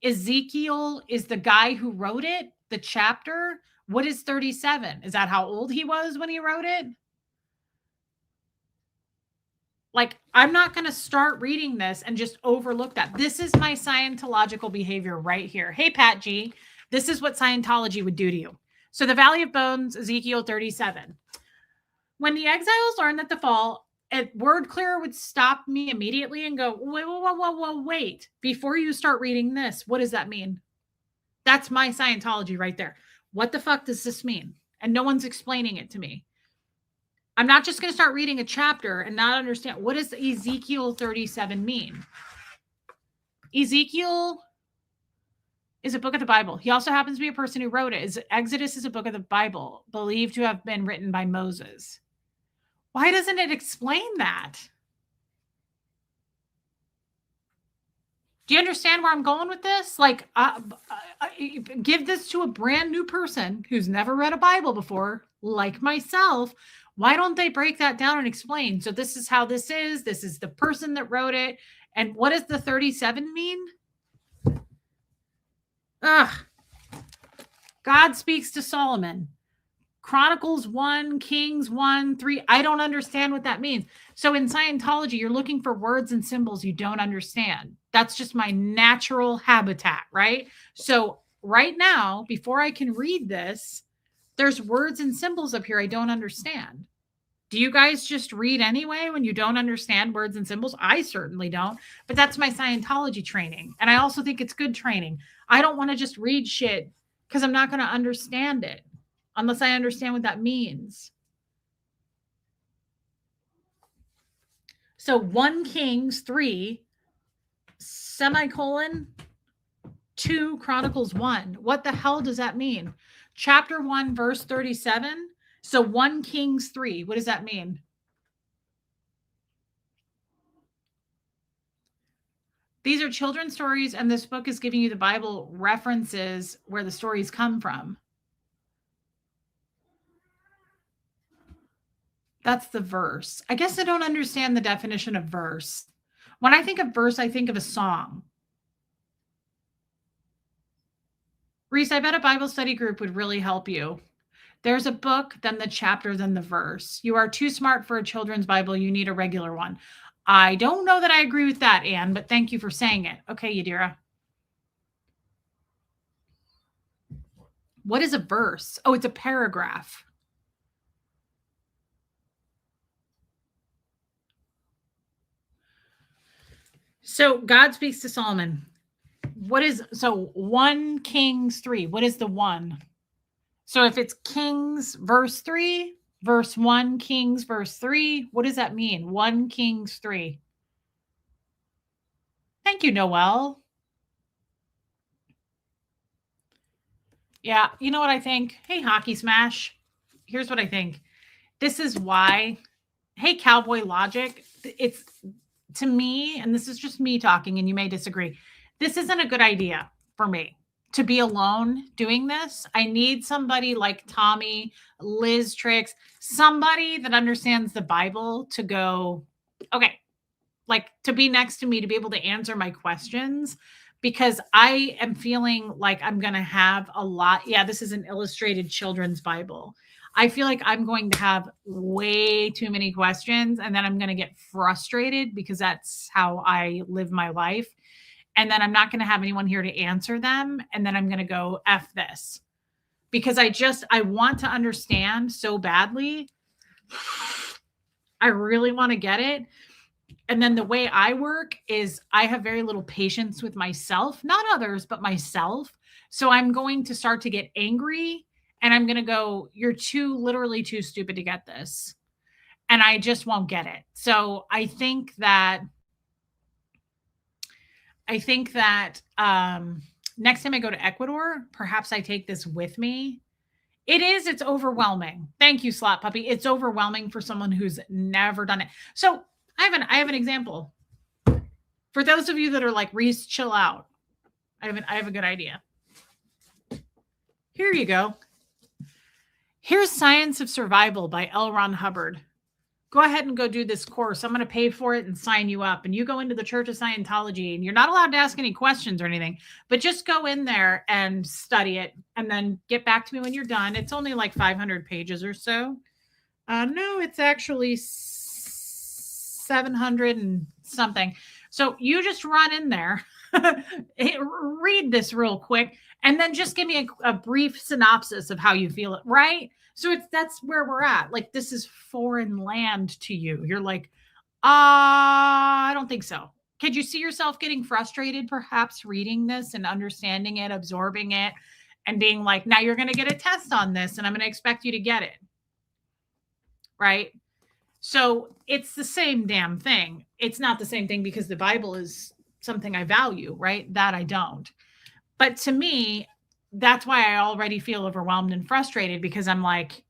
Ezekiel is the guy who wrote it, the chapter. What is 37? Is that how old he was when he wrote it? I'm not going to start reading this and just overlook that. This is my Scientological behavior right here. Hey, Pat G, this is what Scientology would do to you. So the Valley of Bones, Ezekiel 37. When the exiles learned that the fall, a word clearer would stop me immediately and go, wait. Before you start reading this, what does that mean? That's my Scientology right there. What the fuck does this mean? And no one's explaining it to me. I'm not just going to start reading a chapter and not understand. What does Ezekiel 37 mean? Ezekiel is a book of the Bible. He also happens to be a person who wrote it. Exodus is a book of the Bible, believed to have been written by Moses. Why doesn't it explain that? Do you understand where I'm going with this? Give this to a brand new person who's never read a Bible before, like myself. Why don't they break that down and explain? So this is how this is. This is the person that wrote it. And what does the 37 mean? God speaks to Solomon. Chronicles 1, Kings 1, 3. I don't understand what that means. So in Scientology, you're looking for words and symbols you don't understand. That's just my natural habitat, right? So right now, before I can read this, there's words and symbols up here I don't understand. Do you guys just read anyway when you don't understand words and symbols? I certainly don't, but that's my Scientology training. And I also think it's good training. I don't want to just read shit because I'm not going to understand it unless I understand what that means. So 1 Kings 3, semicolon, 2 Chronicles 1. What the hell does that mean? Chapter 1, verse 37. So 1 Kings 3. What does that mean? These are children's stories, and this book is giving you the Bible references where the stories come from. That's the verse. I guess I don't understand the definition of verse. When I think of verse, I think of a song. Reese, I bet a Bible study group would really help you. There's a book, then the chapter, then the verse. You are too smart for a children's Bible. You need a regular one. I don't know that I agree with that, Anne, but thank you for saying it. Okay, Yadira. What is a verse? Oh, it's a paragraph. So God speaks to Solomon. So 1 Kings 3, what is the 1? So if it's Kings verse 3, verse 1, Kings verse 3, what does that mean? 1 Kings 3. Thank you, Noel. Yeah, you know what I think? Hey, Hockey Smash. Here's what I think. This is why, hey, Cowboy Logic, it's to me, and this is just me talking, and you may disagree. This isn't a good idea for me. to be alone doing this. I need somebody like Tommy, Liz Tricks, somebody that understands the Bible to go, okay, like to be next to me to be able to answer my questions because I am feeling like I'm going to have a lot. Yeah, this is an illustrated children's Bible. I feel like I'm going to have way too many questions and then I'm going to get frustrated because that's how I live my life. And then I'm not going to have anyone here to answer them. And then I'm going to go F this because I want to understand so badly. I really want to get it. And then the way I work is I have very little patience with myself, not others, but myself. So I'm going to start to get angry and I'm going to go, you're literally too stupid to get this. And I just won't get it. So I think that next time I go to Ecuador, perhaps I take this with me. It's overwhelming. Thank you, Slot Puppy. It's overwhelming for someone who's never done it. So I have an example. For those of you that are like, Reese, chill out. I have a good idea. Here you go. Here's Science of Survival by L. Ron Hubbard. Go ahead and go do this course. I'm going to pay for it and sign you up. And you go into the Church of Scientology and you're not allowed to ask any questions or anything, but just go in there and study it and then get back to me when you're done. It's only like 500 pages or so. No, it's actually 700 and something. So you just run in there, read this real quick, and then just give me a brief synopsis of how you feel it, right? So that's where we're at. Like, this is foreign land to you. You're like, I don't think so. Could you see yourself getting frustrated, perhaps reading this and understanding it, absorbing it, and being like, now you're going to get a test on this and I'm going to expect you to get it. Right? So it's the same damn thing. It's not the same thing because the Bible is something I value, right? That I don't. But to me, that's why I already feel overwhelmed and frustrated because I'm like,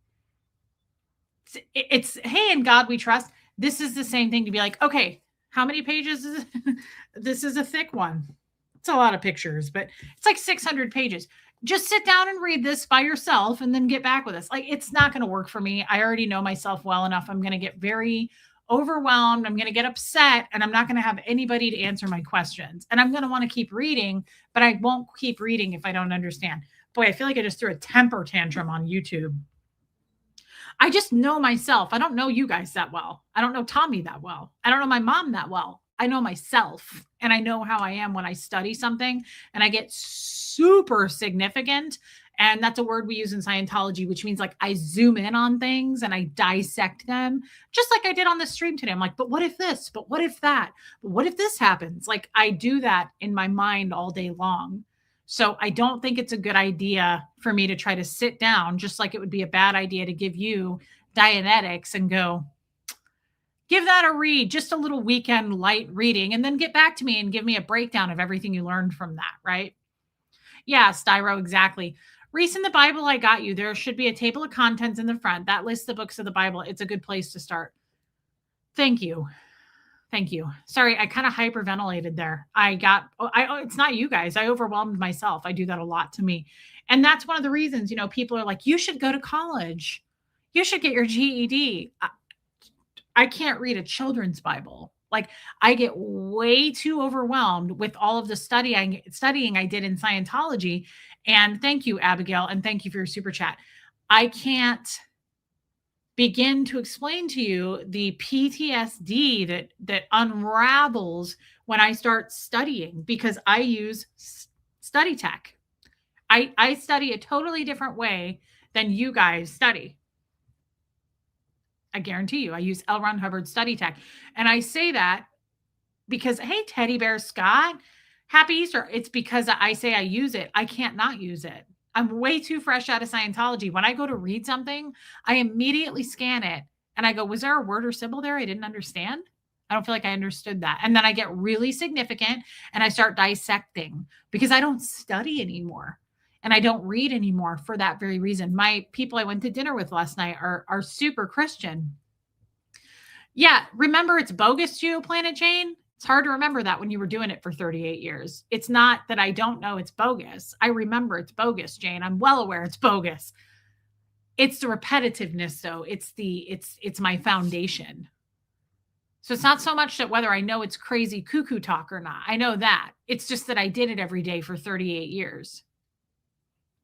it's hey, in God we trust. This is the same thing to be like, okay, how many pages is it? This is a thick one. It's a lot of pictures, but it's like 600 pages. Just sit down and read this by yourself and then get back with us. Like, it's not going to work for me. I already know myself well enough. I'm going to get very overwhelmed. I'm going to get upset and I'm not going to have anybody to answer my questions. And I'm going to want to keep reading, but I won't keep reading if I don't understand. Boy, I feel like I just threw a temper tantrum on YouTube. I just know myself. I don't know you guys that well. I don't know Tommy that well. I don't know my mom that well. I know myself and I know how I am when I study something and I get super significant. And that's a word we use in Scientology, which means like I zoom in on things and I dissect them, just like I did on the stream today. I'm like, but what if this? But what if that? But what if this happens? Like, I do that in my mind all day long. So I don't think it's a good idea for me to try to sit down, just like it would be a bad idea to give you Dianetics and go, give that a read, just a little weekend light reading, and then get back to me and give me a breakdown of everything you learned from that, right? Yeah, Styro, exactly. Reese, in the Bible I got you, there should be a table of contents in the front that lists the books of the Bible. It's a good place to start. Thank you. Thank you. Sorry, I kind of hyperventilated there. It's not you guys. I overwhelmed myself. I do that a lot to me. And that's one of the reasons, people are like, you should go to college. You should get your GED. I can't read a children's Bible. Like, I get way too overwhelmed with all of the studying I did in Scientology. And thank you, Abigail. And thank you for your super chat. I can't begin to explain to you the PTSD that unravels when I start studying because I use study tech. I study a totally different way than you guys study. I guarantee you, I use L. Ron Hubbard study tech. And I say that because, hey, Teddy Bear Scott, happy Easter. It's because I say I use it. I can't not use it. I'm way too fresh out of Scientology. When I go to read something, I immediately scan it and I go, was there a word or symbol there I didn't understand? I don't feel like I understood that. And then I get really significant and I start dissecting because I don't study anymore. And I don't read anymore for that very reason. My people I went to dinner with last night are super Christian. Yeah, remember it's bogus, GeoPlanet Jane? It's hard to remember that when you were doing it for 38 years. It's not that I don't know it's bogus. I remember it's bogus, Jane. I'm well aware it's bogus. It's the repetitiveness though. It's my foundation. So it's not so much that whether I know it's crazy cuckoo talk or not. I know that. It's just that I did it every day for 38 years.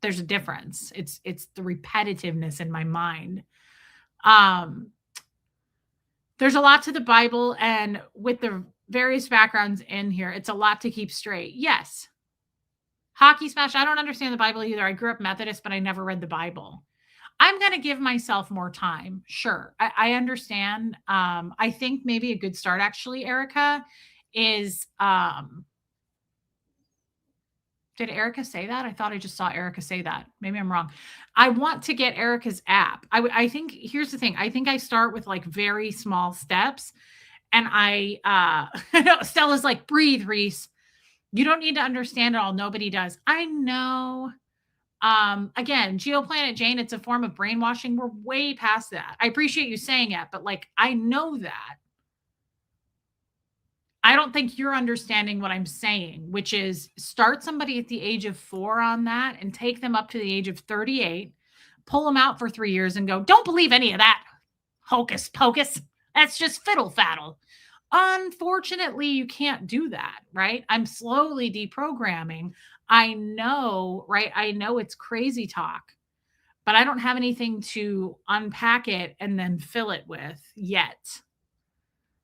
There's a difference. It's the repetitiveness in my mind. There's a lot to the Bible, and with the various backgrounds in here, it's a lot to keep straight. Yes. Hockey smash. I don't understand the Bible either. I grew up Methodist, but I never read the Bible. I'm going to give myself more time. Sure. I understand. I think maybe a good start, actually, Erica, is did Erica say that? I thought I just saw Erica say that. Maybe I'm wrong. I want to get Erica's app. I think here's the thing. I think I start with like very small steps. And I know Stella's like, breathe, Reese. You don't need to understand it all. Nobody does. I know. Again, Geoplanet Jane, it's a form of brainwashing. We're way past that. I appreciate you saying it, but like, I know that. I don't think you're understanding what I'm saying, which is start somebody at the age of 4 on that and take them up to the age of 38, pull them out for 3 years and go, don't believe any of that hocus pocus. That's just fiddle faddle. Unfortunately, you can't do that, right? I'm slowly deprogramming. I know, right? I know it's crazy talk, but I don't have anything to unpack it and then fill it with yet.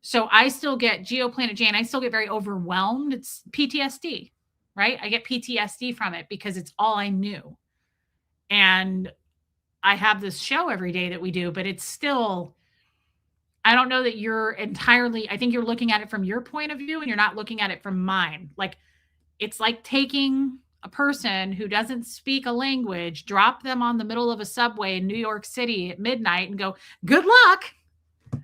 So I still get Geoplanet Jane. I still get very overwhelmed. It's PTSD, right? I get PTSD from it because it's all I knew. And I have this show every day that we do, but it's still, I don't know that you're entirely, I think you're looking at it from your point of view and you're not looking at it from mine. Like, it's like taking a person who doesn't speak a language, drop them on the middle of a subway in New York City at midnight and go, good luck.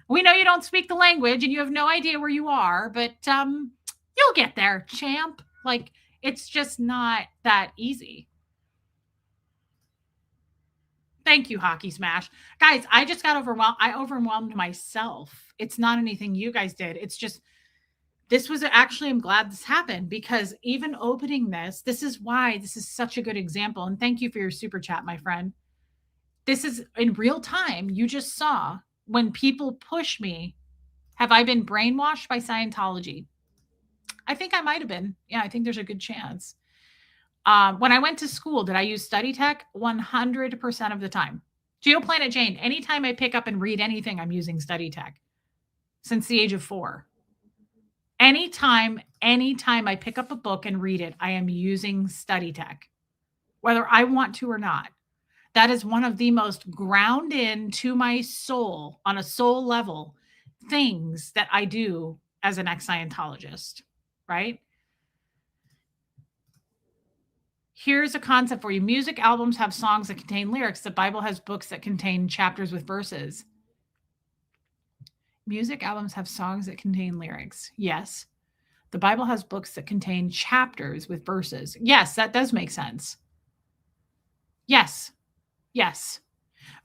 We know you don't speak the language and you have no idea where you are, but you'll get there, champ. Like, it's just not that easy. Thank you, Hockey Smash. Guys, I just got overwhelmed. I overwhelmed myself. It's not anything you guys did. It's just, this was actually, I'm glad this happened because even opening this is why this is such a good example. And thank you for your super chat, my friend. This is in real time. You just saw when people push me, have I been brainwashed by Scientology? I think I might have been. Yeah, I think there's a good chance. When I went to school, did I use study tech? 100% of the time. Geoplanet Jane, anytime I pick up and read anything, I'm using study tech since the age of 4. Anytime I pick up a book and read it, I am using study tech, whether I want to or not. That is one of the most ground into my soul on a soul level things that I do as an ex-Scientologist, right? Here's a concept for you. Music albums have songs that contain lyrics. The Bible has books that contain chapters with verses. Music albums have songs that contain lyrics. Yes. The Bible has books that contain chapters with verses. Yes, that does make sense. Yes. Yes.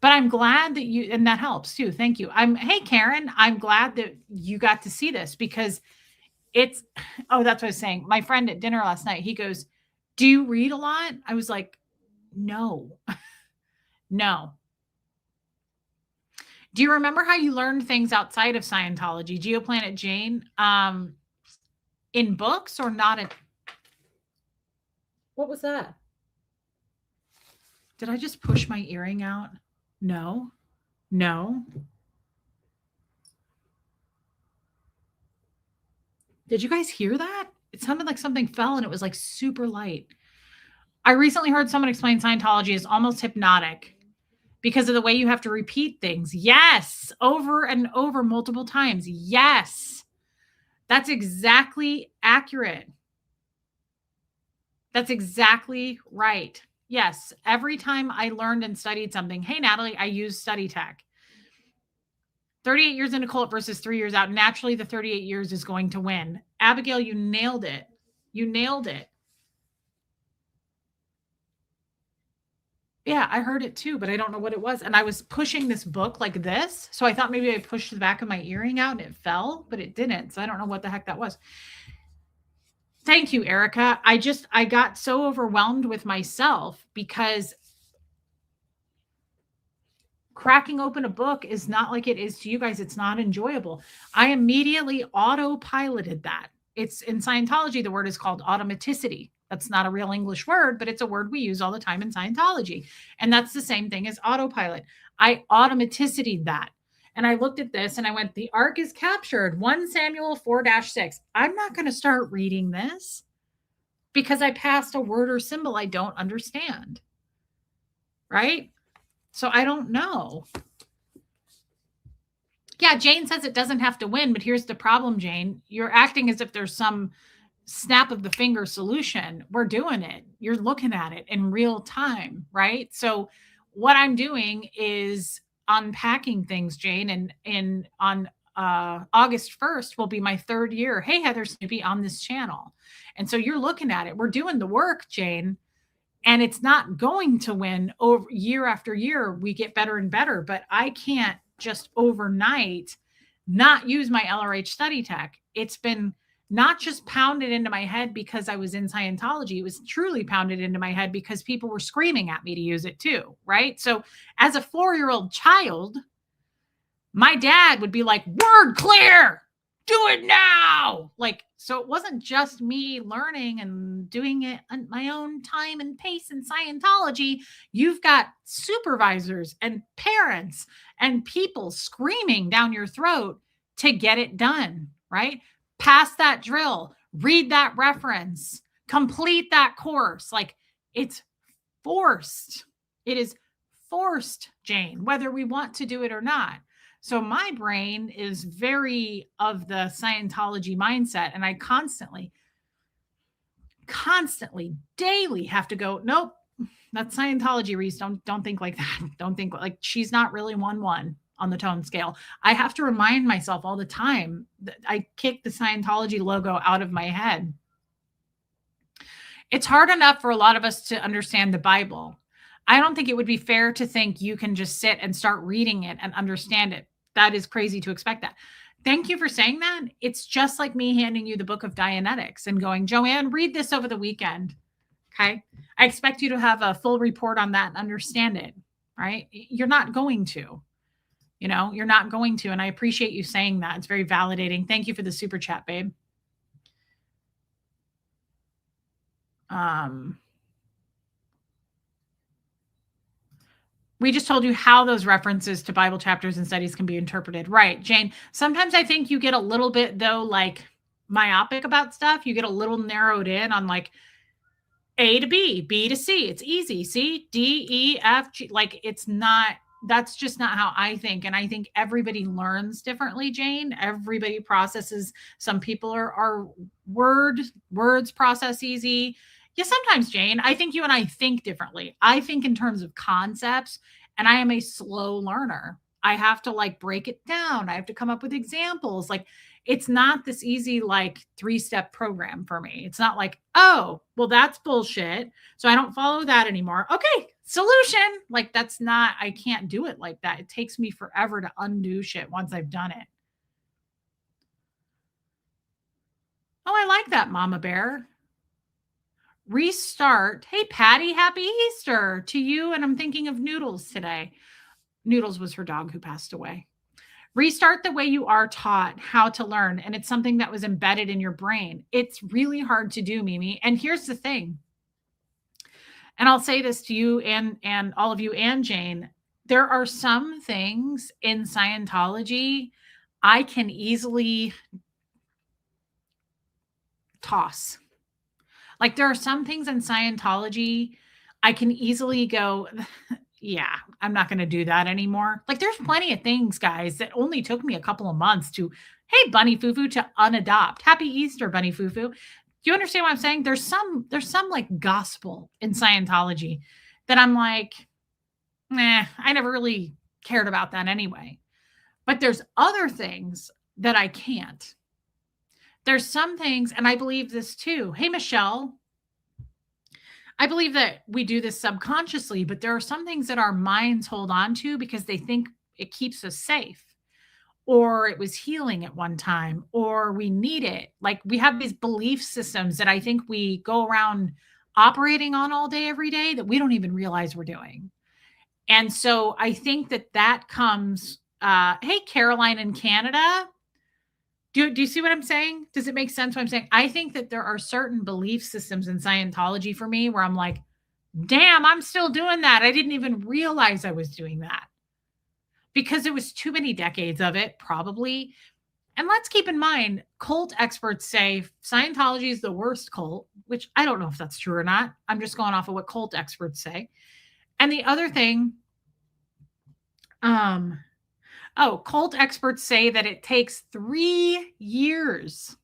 But I'm glad that you, and that helps too. Thank you. Hey, Karen, I'm glad that you got to see this because that's what I was saying. My friend at dinner last night, he goes, do you read a lot? I was like, no, no. Do you remember how you learned things outside of Scientology, Geoplanet Jane, in books or not? What was that? Did I just push my earring out? No. Did you guys hear that? It sounded like something fell and it was like super light. I recently heard someone explain Scientology is almost hypnotic because of the way you have to repeat things. Yes. Over and over multiple times. Yes. That's exactly accurate. That's exactly right. Yes. Every time I learned and studied something, hey, Natalie, I use study tech. 38 years in a cult versus 3 years out. Naturally, the 38 years is going to win. Abigail, you nailed it. You nailed it. Yeah, I heard it too, but I don't know what it was. And I was pushing this book like this. So I thought maybe I pushed the back of my earring out and it fell, but it didn't. So I don't know what the heck that was. Thank you, Erica. I got so overwhelmed with myself because cracking open a book is not like it is to you guys. It's not enjoyable. I immediately autopiloted that. It's in Scientology, the word is called automaticity. That's not a real English word, but it's a word we use all the time in Scientology. And that's the same thing as autopilot. I automaticity that. And I looked at this and I went, the ark is captured, 1 Samuel 4-6. I'm not going to start reading this because I passed a word or symbol I don't understand. Right? So I don't know. Yeah, Jane says it doesn't have to win, but here's the problem, Jane. You're acting as if there's some snap of the finger solution. We're doing it. You're looking at it in real time, right? So what I'm doing is unpacking things, Jane, and on August 1st will be my 3rd year. Hey, Heather Snoopy on this channel. And so you're looking at it. We're doing the work, Jane, and it's not going to win over year after year. We get better and better, but I can't just overnight not use my LRH study tech. It's been not just pounded into my head because I was in Scientology. It was truly pounded into my head because people were screaming at me to use it too, right? So as a 4-year-old child, my dad would be like, word clear, do it now. Like, so it wasn't just me learning and doing it on my own time and pace in Scientology. You've got supervisors and parents and people screaming down your throat to get it done, right? Pass that drill, read that reference, complete that course. Like, it's forced. It is forced, Jane, whether we want to do it or not. So my brain is very of the Scientology mindset, and I constantly, daily have to go, nope, that's Scientology, Reese. Don't think like that. Don't think like she's not really 1-1 on the tone scale. I have to remind myself all the time that I kick the Scientology logo out of my head. It's hard enough for a lot of us to understand the Bible. I don't think it would be fair to think you can just sit and start reading it and understand it. That is crazy to expect that. Thank you for saying that. It's just like me handing you the book of Dianetics and going, Joanne, read this over the weekend. Okay. I expect you to have a full report on that and understand it, right? You're not going to, you're not going to. And I appreciate you saying that. It's very validating. Thank you for the super chat, babe. We just told you how those references to Bible chapters and studies can be interpreted. Right, Jane. Sometimes I think you get a little bit, though, like myopic about stuff. You get a little narrowed in on like A to B, B to C. It's easy. C, D, E, F, G. Like it's not, that's just not how I think. And I think everybody learns differently, Jane. Everybody processes. Some people are words process easy. Yeah, sometimes, Jane, I think you and I think differently. I think in terms of concepts, and I am a slow learner. I have to like break it down. I have to come up with examples. Like it's not this easy, like 3-step program for me. It's not like, oh, well, that's bullshit. So I don't follow that anymore. Okay, solution. Like that's not, I can't do it like that. It takes me forever to undo shit once I've done it. Oh, I like that, Mama Bear. Restart. Hey, Patty, happy Easter to you. And I'm thinking of Noodles today. Noodles was her dog who passed away. Restart the way you are taught how to learn. And it's something that was embedded in your brain. It's really hard to do, Mimi. And here's the thing. And I'll say this to you and all of you and Jane. There are some things in Scientology I can easily toss. Like there are some things in Scientology I can easily go, yeah, I'm not going to do that anymore. Like there's plenty of things, guys, that only took me a couple of months to, hey, Bunny Fufu, to unadopt. Happy Easter, Bunny Fufu. Do you understand what I'm saying? There's some like gospel in Scientology that I'm like, nah, I never really cared about that anyway. But there's other things that I can't. There's some things, and I believe this too. Hey, Michelle, I believe that we do this subconsciously, but there are some things that our minds hold on to because they think it keeps us safe, or it was healing at one time, or we need it. Like we have these belief systems that I think we go around operating on all day, every day that we don't even realize we're doing. And so I think that that comes, hey, Caroline in Canada. Do you see what I'm saying? Does it make sense what I'm saying? I think that there are certain belief systems in Scientology for me where I'm like, damn, I'm still doing that. I didn't even realize I was doing that because it was too many decades of it, probably. And let's keep in mind, cult experts say Scientology is the worst cult, which I don't know if that's true or not. I'm just going off of what cult experts say. And the other thing, um, oh, cult experts say that it takes 3 years,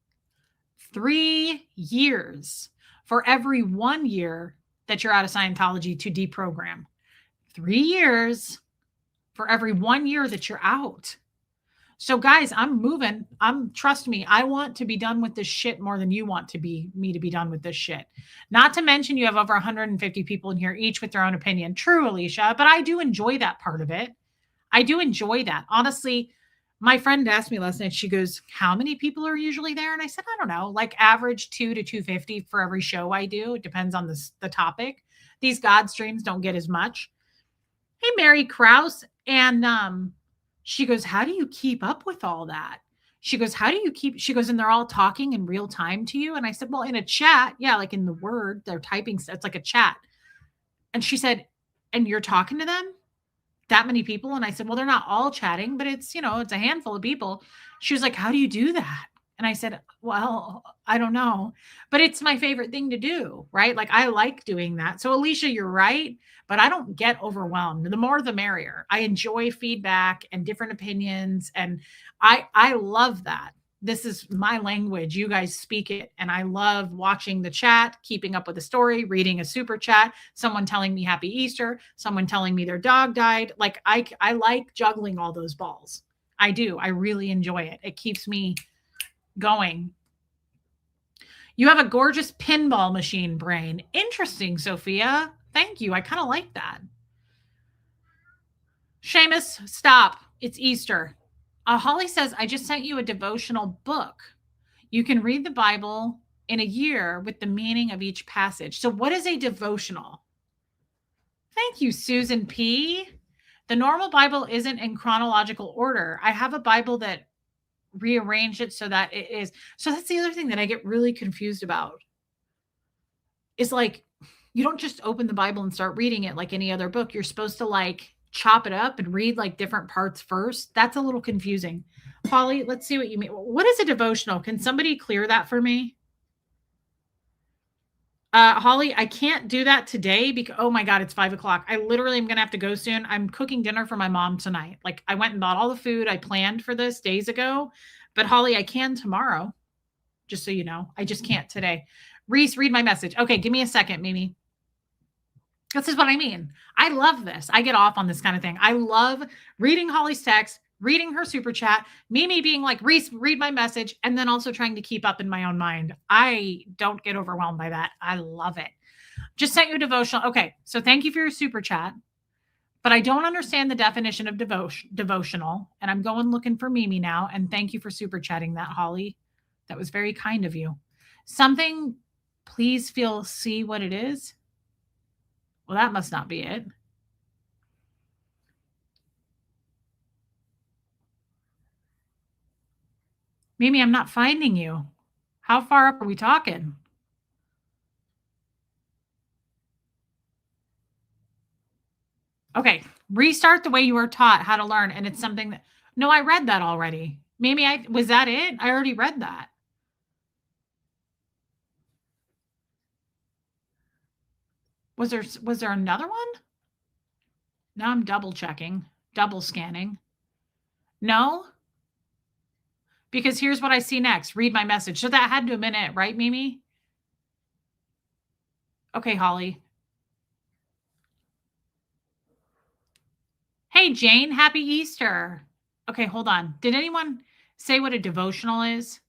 3 years for every 1 year that you're out of Scientology to deprogram. 3 years for every 1 year that you're out. So guys, I'm moving. Trust me, I want to be done with this shit more than you want to be me to be done with this shit. Not to mention you have over 150 people in here, each with their own opinion. True, Alicia, but I do enjoy that part of it. I do enjoy that. Honestly, my friend asked me last night, she goes, how many people are usually there? And I said, I don't know, like average 2 to 250 for every show I do. It depends on the topic. These God streams don't get as much. Hey, Mary Krause. And she goes, how do you keep up with all that? She goes, how do you keep, she goes, and they're all talking in real time to you. And I said, well, in a chat. Yeah. Like in the word, they're typing. It's like a chat. And she said, and you're talking to them? That many people? And I said, well, they're not all chatting, but it's, it's a handful of people. She was like, how do you do that? And I said, well, I don't know, but it's my favorite thing to do, right? Like I like doing that. So Alicia, you're right, but I don't get overwhelmed. The more the merrier. I enjoy feedback and different opinions, and I love that. This is my language. You guys speak it, and I love watching the chat, keeping up with the story, reading a super chat, someone telling me happy Easter, someone telling me their dog died. Like I like juggling all those balls. I do. I really enjoy it. It keeps me going. You have a gorgeous pinball machine brain. Interesting, Sophia. Thank you. I kind of like that. Seamus, stop. It's Easter. Holly says, I just sent you a devotional book. You can read the Bible in a year with the meaning of each passage. So, what is a devotional? Thank you, Susan P. The normal Bible isn't in chronological order. I have a Bible that rearranged it so that it is. So, that's the other thing that I get really confused about. Is like, you don't just open the Bible and start reading it like any other book. You're supposed to like chop it up and read like different parts first. That's a little confusing. Holly, let's see what you mean. What is a devotional? Can somebody clear that for me? Holly, I can't do that today because, oh my God, it's 5 o'clock. I literally am going to have to go soon. I'm cooking dinner for my mom tonight. Like I went and bought all the food I planned for this days ago, but Holly, I can tomorrow. Just so you know, I just can't today. Reese, read my message. Okay. Give me a second, Mimi. This is what I mean. I love this. I get off on this kind of thing. I love reading Holly's text, reading her super chat, Mimi being like, Reese, read my message, and then also trying to keep up in my own mind. I don't get overwhelmed by that. I love it. Just sent you a devotional. Okay. So thank you for your super chat, but I don't understand the definition of devotional. And I'm going looking for Mimi now. And thank you for super chatting that, Holly. That was very kind of you. Something, please see what it is. Well, that must not be it. Mimi, I'm not finding you. How far up are we talking? Okay, restart the way you were taught how to learn. And it's something that, no, I read that already. Mimi, was that it? I already read that. Was there another one? Now I'm double checking, double scanning. No? Because here's what I see next. Read my message. So that had to have been it, right, Mimi? Okay, Holly. Hey, Jane, happy Easter. Okay, hold on. Did anyone say what a devotional is?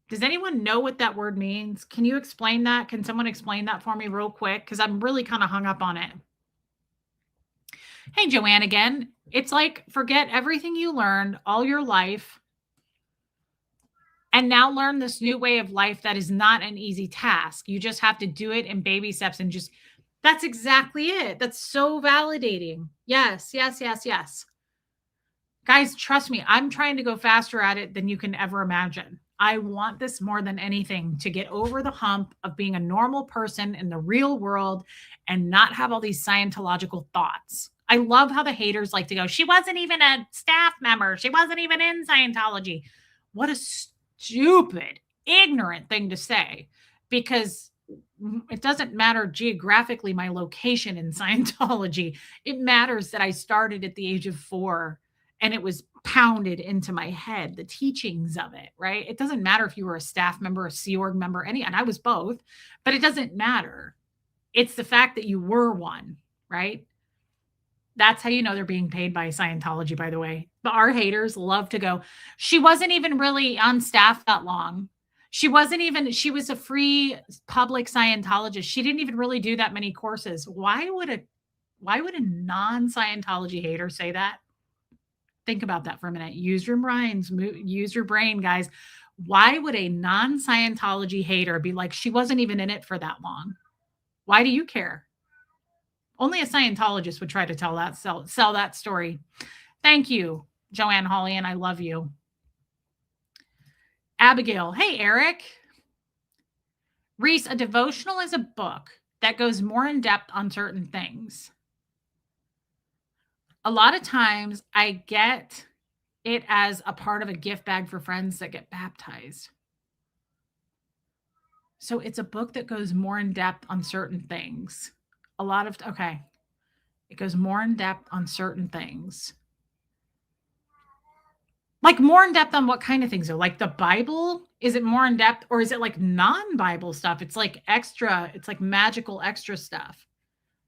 Does anyone know what that word means? Can you explain that? Can someone explain that for me real quick? Because I'm really kind of hung up on it. Hey, Joanne again. It's like forget everything you learned all your life and now learn this new way of life that is not an easy task. You just have to do it in baby steps and just that's exactly it. That's so validating. Yes, yes, yes, yes. Guys, trust me, I'm trying to go faster at it than you can ever imagine. I want this more than anything to get over the hump of being a normal person in the real world and not have all these Scientological thoughts. I love how the haters like to go, she wasn't even a staff member. She wasn't even in Scientology. What a stupid, ignorant thing to say because it doesn't matter geographically my location in Scientology. It matters that I started at the age of 4 and it was pounded into my head, the teachings of it, right? It doesn't matter if you were a staff member, a Sea Org member, and I was both, but it doesn't matter. It's the fact that you were one, right? That's how you know they're being paid by Scientology, by the way. But our haters love to go, she wasn't even really on staff that long. She was a free public Scientologist. She didn't even really do that many courses. Why would a non-Scientology hater say that? Think about that for a minute. Use your minds, use your brain, guys. Why would a non-Scientology hater be like, she wasn't even in it for that long? Why do you care? Only a Scientologist would try to sell that story. Thank you, Joanne Hawley, and I love you. Abigail, hey, Eric. Reese, a devotional is a book that goes more in depth on certain things. A lot of times I get it as a part of a gift bag for friends that get baptized. So it's a book that goes more in depth on certain things. It goes more in depth on certain things. Like more in depth on what kind of things though? Like the Bible? Is it more in depth or is it like non-Bible stuff? It's like extra, it's like magical extra stuff.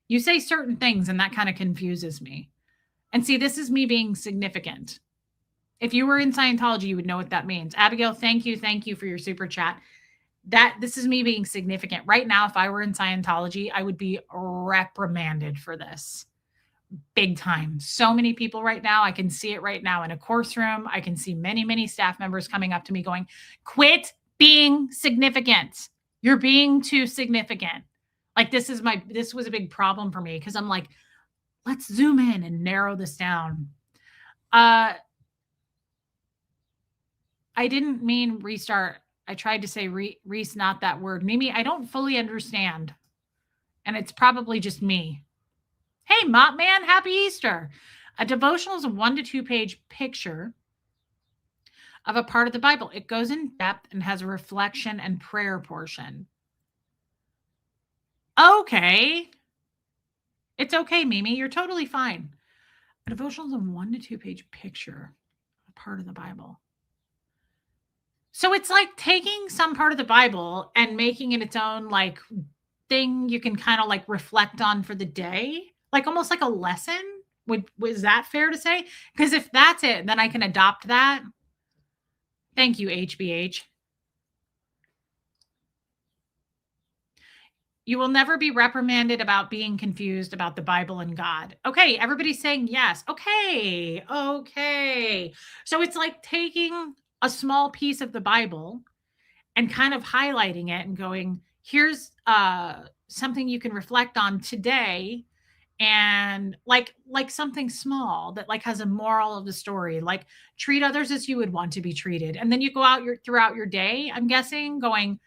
You say certain things and that kind of confuses me. And see, this is me being significant. If you were in Scientology, you would know what that means. Abigail, thank you for your super chat. This is me being significant. Right now, if I were in Scientology, I would be reprimanded for this. Big time. So many people right now, I can see it right now in a course room. I can see many, many staff members coming up to me going, quit being significant. You're being too significant. Like this was a big problem for me because I'm like, let's zoom in and narrow this down. I didn't mean restart. I tried to say Reese, not that word. Mimi, I don't fully understand. And it's probably just me. Hey, Mop Man, happy Easter. A devotional is a 1 to 2 page picture of a part of the Bible. It goes in depth and has a reflection and prayer portion. Okay. It's okay, Mimi. You're totally fine. A devotional is a 1 to 2 page picture of a part of the Bible. So it's like taking some part of the Bible and making it its own like thing you can kind of like reflect on for the day, like almost like a lesson. Was that fair to say? Because if that's it, then I can adopt that. Thank you, HBH. You will never be reprimanded about being confused about the Bible and God. Okay, everybody's saying yes. Okay. So it's like taking a small piece of the Bible and kind of highlighting it and going, here's something you can reflect on today. And like something small that like has a moral of the story, like treat others as you would want to be treated. And then you go out throughout your day, I'm guessing, going,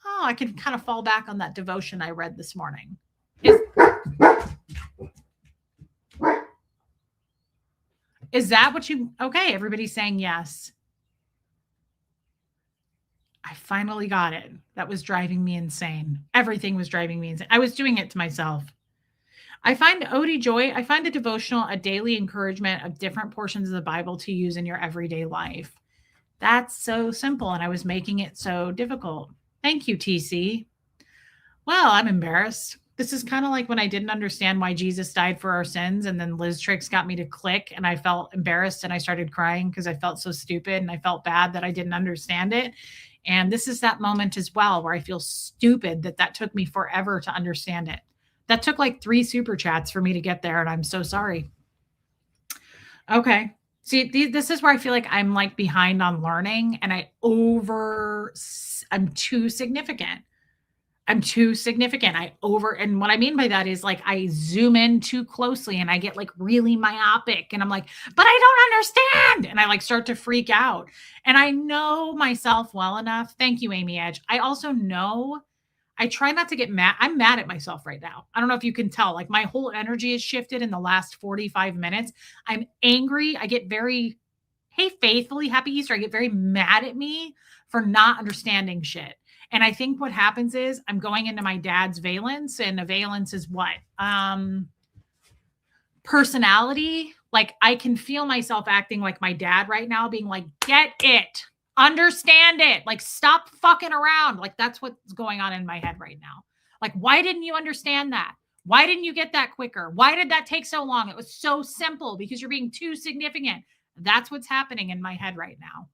oh, I can kind of fall back on that devotion I read this morning. Is that what you, okay, everybody's saying yes. I finally got it. That was driving me insane. Everything was driving me insane. I was doing it to myself. I find Odie Joy, I find a devotional a daily encouragement of different portions of the Bible to use in your everyday life. That's so simple, and I was making it so difficult. Thank you, TC. Well, I'm embarrassed. This is kind of like when I didn't understand why Jesus died for our sins, and then Liz Tricks got me to click, and I felt embarrassed, and I started crying because I felt so stupid, and I felt bad that I didn't understand it. And this is that moment as well where I feel stupid that took me forever to understand it. That took like 3 super chats for me to get there, and I'm so sorry. Okay. See, this is where I feel like I'm like behind on learning, and I'm too significant. I'm too significant. And what I mean by that is like I zoom in too closely and I get like really myopic and I'm like, but I don't understand. And I like start to freak out. And I know myself well enough. Thank you, Amy Edge. I also know I try not to get mad. I'm mad at myself right now. I don't know if you can tell. Like my whole energy has shifted in the last 45 minutes. I'm angry. I get very, hey, faithfully, happy Easter. I get very mad at me for not understanding shit. And I think what happens is I'm going into my dad's valence, and a valence is what? Personality. Like I can feel myself acting like my dad right now, being like, get it, understand it, like stop fucking around. Like that's what's going on in my head right now. Like, why didn't you understand that? Why didn't you get that quicker? Why did that take so long? It was so simple because you're being too significant. That's what's happening in my head right now.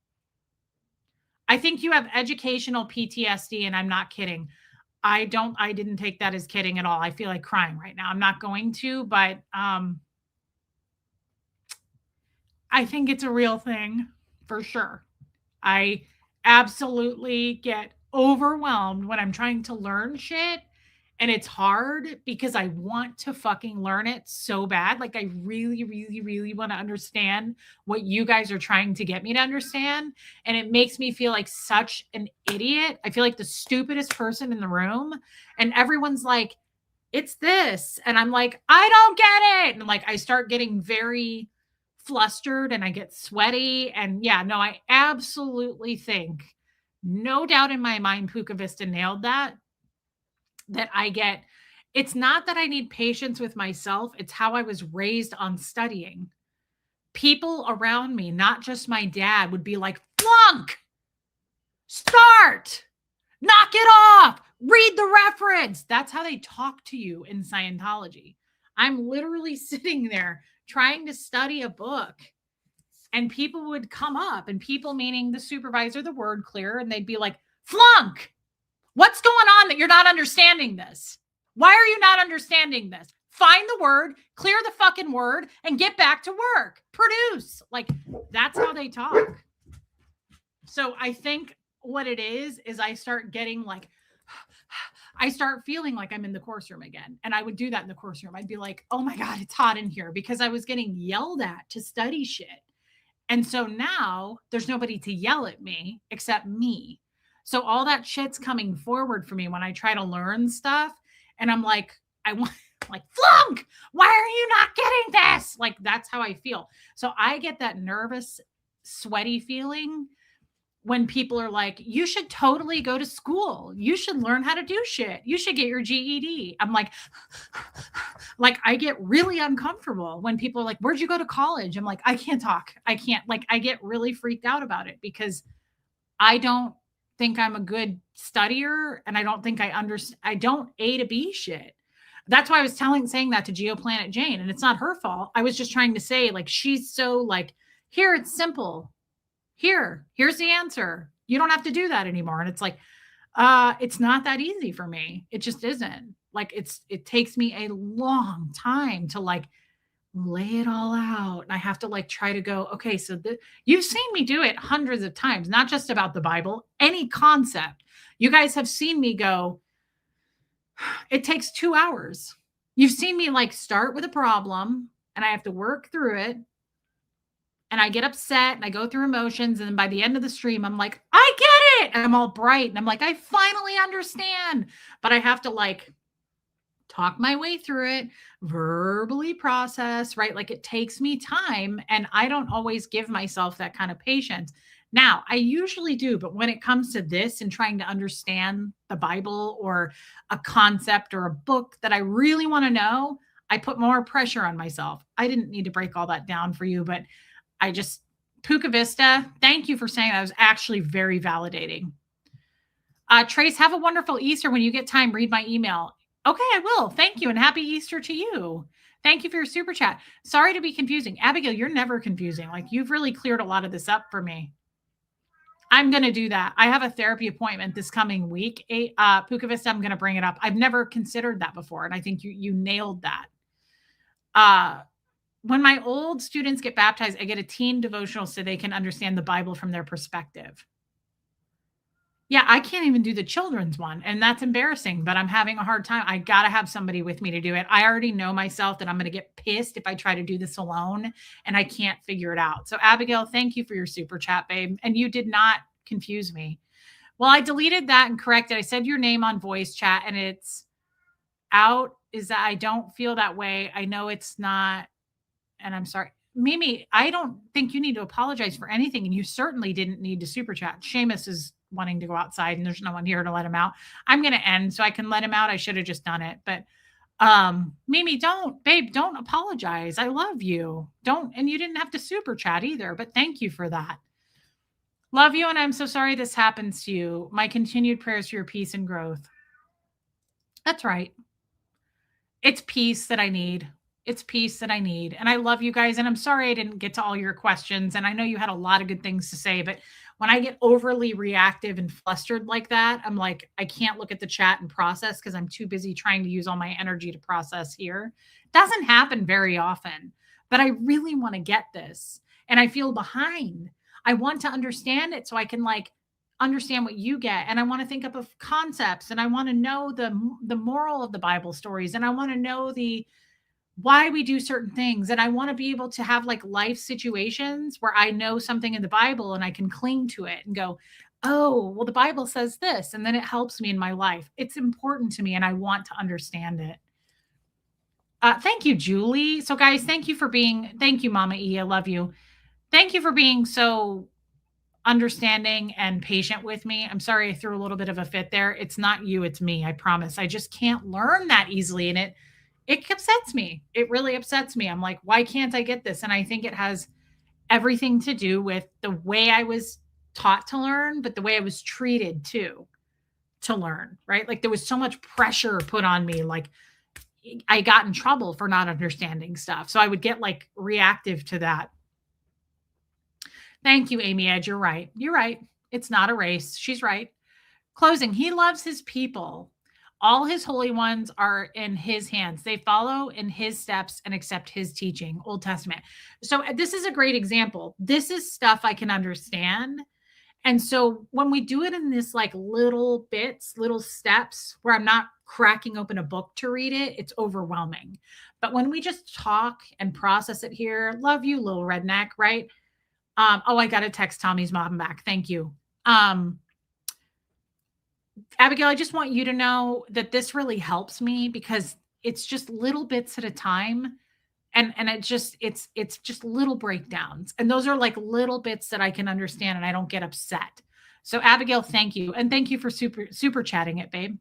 I think you have educational PTSD, and I'm not kidding. I didn't take that as kidding at all. I feel like crying right now. I'm not going to, but I think it's a real thing for sure. I absolutely get overwhelmed when I'm trying to learn shit, and it's hard because I want to fucking learn it so bad. Like I really, really, really want to understand what you guys are trying to get me to understand. And it makes me feel like such an idiot. I feel like the stupidest person in the room. And everyone's like, it's this. And I'm like, I don't get it. And like I start getting very flustered and I get sweaty. And yeah, no, I absolutely think, no doubt in my mind, Puka Vista nailed that I get. It's not that I need patience with myself. It's how I was raised on studying. People around me, not just my dad, would be like, flunk, start, knock it off, read the reference. That's how they talk to you in Scientology. I'm literally sitting there trying to study a book, and people would come up, and people meaning the supervisor, the word clear, and they'd be like, flunk, what's going on that you're not understanding this? Why are you not understanding this? Find the word, clear the fucking word, and get back to work. Produce. Like, that's how they talk. So I think what it is I start getting like, I start feeling like I'm in the course room again. And I would do that in the course room. I'd be like, oh my God, it's hot in here, because I was getting yelled at to study shit. And so now there's nobody to yell at me except me. So all that shit's coming forward for me when I try to learn stuff. And I'm like, I want, like, flunk, why are you not getting this? Like, that's how I feel. So I get that nervous, sweaty feeling when people are like, you should totally go to school. You should learn how to do shit. You should get your GED. I'm like, I get really uncomfortable when people are like, where'd you go to college? I'm like, I can't talk. I can't, like, I get really freaked out about it because I don't think I'm a good studier, and I don't think I don't A to B shit. That's why I was saying that to Geoplanet Jane, and it's not her fault. I was just trying to say, like, she's so like, here, it's simple. Here's the answer. You don't have to do that anymore. And it's like, it's not that easy for me. It just isn't. Like, it takes me a long time to like lay it all out. And I have to like try to go, okay, so you've seen me do it hundreds of times, not just about the Bible, any concept. You guys have seen me go, it takes 2 hours. You've seen me like start with a problem and I have to work through it. And I get upset and I go through emotions. And then by the end of the stream, I'm like, I get it. And I'm all bright. And I'm like, I finally understand. But I have to like talk my way through it, verbally process, right? Like, it takes me time. And I don't always give myself that kind of patience. Now, I usually do. But when it comes to this and trying to understand the Bible or a concept or a book that I really want to know, I put more pressure on myself. I didn't need to break all that down for you, but Puka Vista, thank you for saying that. It was actually very validating. Trace, have a wonderful Easter. When you get time, read my email. Okay, I will. Thank you. And happy Easter to you. Thank you for your super chat. Sorry to be confusing. Abigail, you're never confusing. Like, you've really cleared a lot of this up for me. I'm going to do that. I have a therapy appointment this coming week. Puka Vista, I'm going to bring it up. I've never considered that before. And I think you nailed that. When my old students get baptized, I get a teen devotional so they can understand the Bible from their perspective. Yeah, I can't even do the children's one, and that's embarrassing, but I'm having a hard time. I gotta have somebody with me to do it. I already know myself that I'm gonna get pissed if I try to do this alone and I can't figure it out. So, Abigail, thank you for your super chat, babe. And you did not confuse me. Well, I deleted that and corrected. I said your name on voice chat and it's out. Is that I don't feel that way. I know it's not, and I'm sorry. Mimi, I don't think you need to apologize for anything. And you certainly didn't need to super chat. Seamus is wanting to go outside and there's no one here to let him out. I'm going to end so I can let him out. I should have just done it. But Mimi, don't apologize. I love you. And you didn't have to super chat either, but thank you for that. Love you. And I'm so sorry this happens to you. My continued prayers for your peace and growth. That's right. It's peace that I need. It's peace that I need. And I love you guys. And I'm sorry I didn't get to all your questions. And I know you had a lot of good things to say, but when I get overly reactive and flustered like that, I'm like, I can't look at the chat and process because I'm too busy trying to use all my energy to process here. Doesn't happen very often, but I really want to get this. And I feel behind. I want to understand it so I can understand what you get. And I want to think up of concepts and I want to know the moral of the Bible stories. And I want to know why we do certain things. And I want to be able to have life situations where I know something in the Bible and I can cling to it and go, oh, well, the Bible says this. And then it helps me in my life. It's important to me and I want to understand it. Thank you, Julie. So guys, thank you, Mama E. I love you. Thank you for being so understanding and patient with me. I'm sorry I threw a little bit of a fit there. It's not you, it's me. I promise. I just can't learn that easily. And it upsets me. It really upsets me. I'm like, why can't I get this? And I think it has everything to do with the way I was taught to learn, but the way I was treated too to learn, right? There was so much pressure put on me. I got in trouble for not understanding stuff. So I would get reactive to that. Thank you, Amy Edge. You're right. You're right. It's not a race. She's right. Closing. He loves his people. All his holy ones are in his hands. They follow in his steps and accept his teaching, Old Testament. So this is a great example. This is stuff I can understand. And so when we do it in this little bits, little steps where I'm not cracking open a book to read it, it's overwhelming. But when we just talk and process it here, love you, little redneck, right? I got to text Tommy's mom back. Thank you. Abigail, I just want you to know that this really helps me because it's just little bits at a time. And it's just little breakdowns. And those are little bits that I can understand and I don't get upset. So Abigail, thank you. And thank you for super chatting it, babe.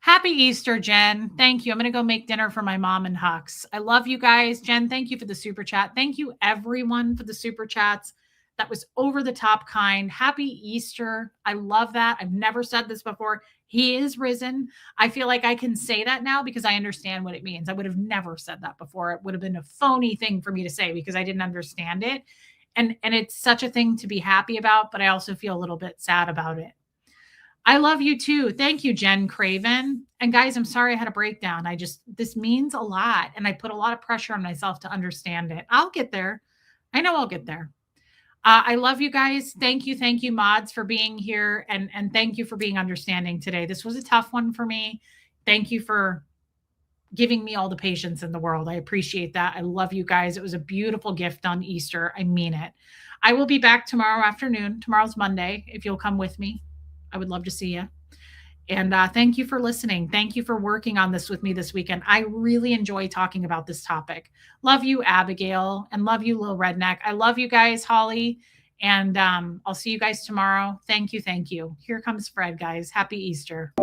Happy Easter, Jen. Thank you. I'm going to go make dinner for my mom and Hux. I love you guys. Jen, thank you for the super chat. Thank you everyone for the super chats. That was over the top kind. Happy Easter. I love that. I've never said this before. He is risen. I feel like I can say that now because I understand what it means. I would have never said that before. It would have been a phony thing for me to say because I didn't understand it. And it's such a thing to be happy about, but I also feel a little bit sad about it. I love you too. Thank you, Jen Craven. And guys, I'm sorry I had a breakdown. This means a lot. And I put a lot of pressure on myself to understand it. I'll get there. I know I'll get there. I love you guys. Thank you, mods, for being here. And thank you for being understanding today. This was a tough one for me. Thank you for giving me all the patience in the world. I appreciate that. I love you guys. It was a beautiful gift on Easter. I mean it. I will be back tomorrow afternoon. Tomorrow's Monday. If you'll come with me, I would love to see you. And thank you for listening. Thank you for working on this with me this weekend. I really enjoy talking about this topic. Love you, Abigail, and love you, Lil Redneck. I love you guys, Holly. And I'll see you guys tomorrow. Thank you. Here comes Fred, guys. Happy Easter.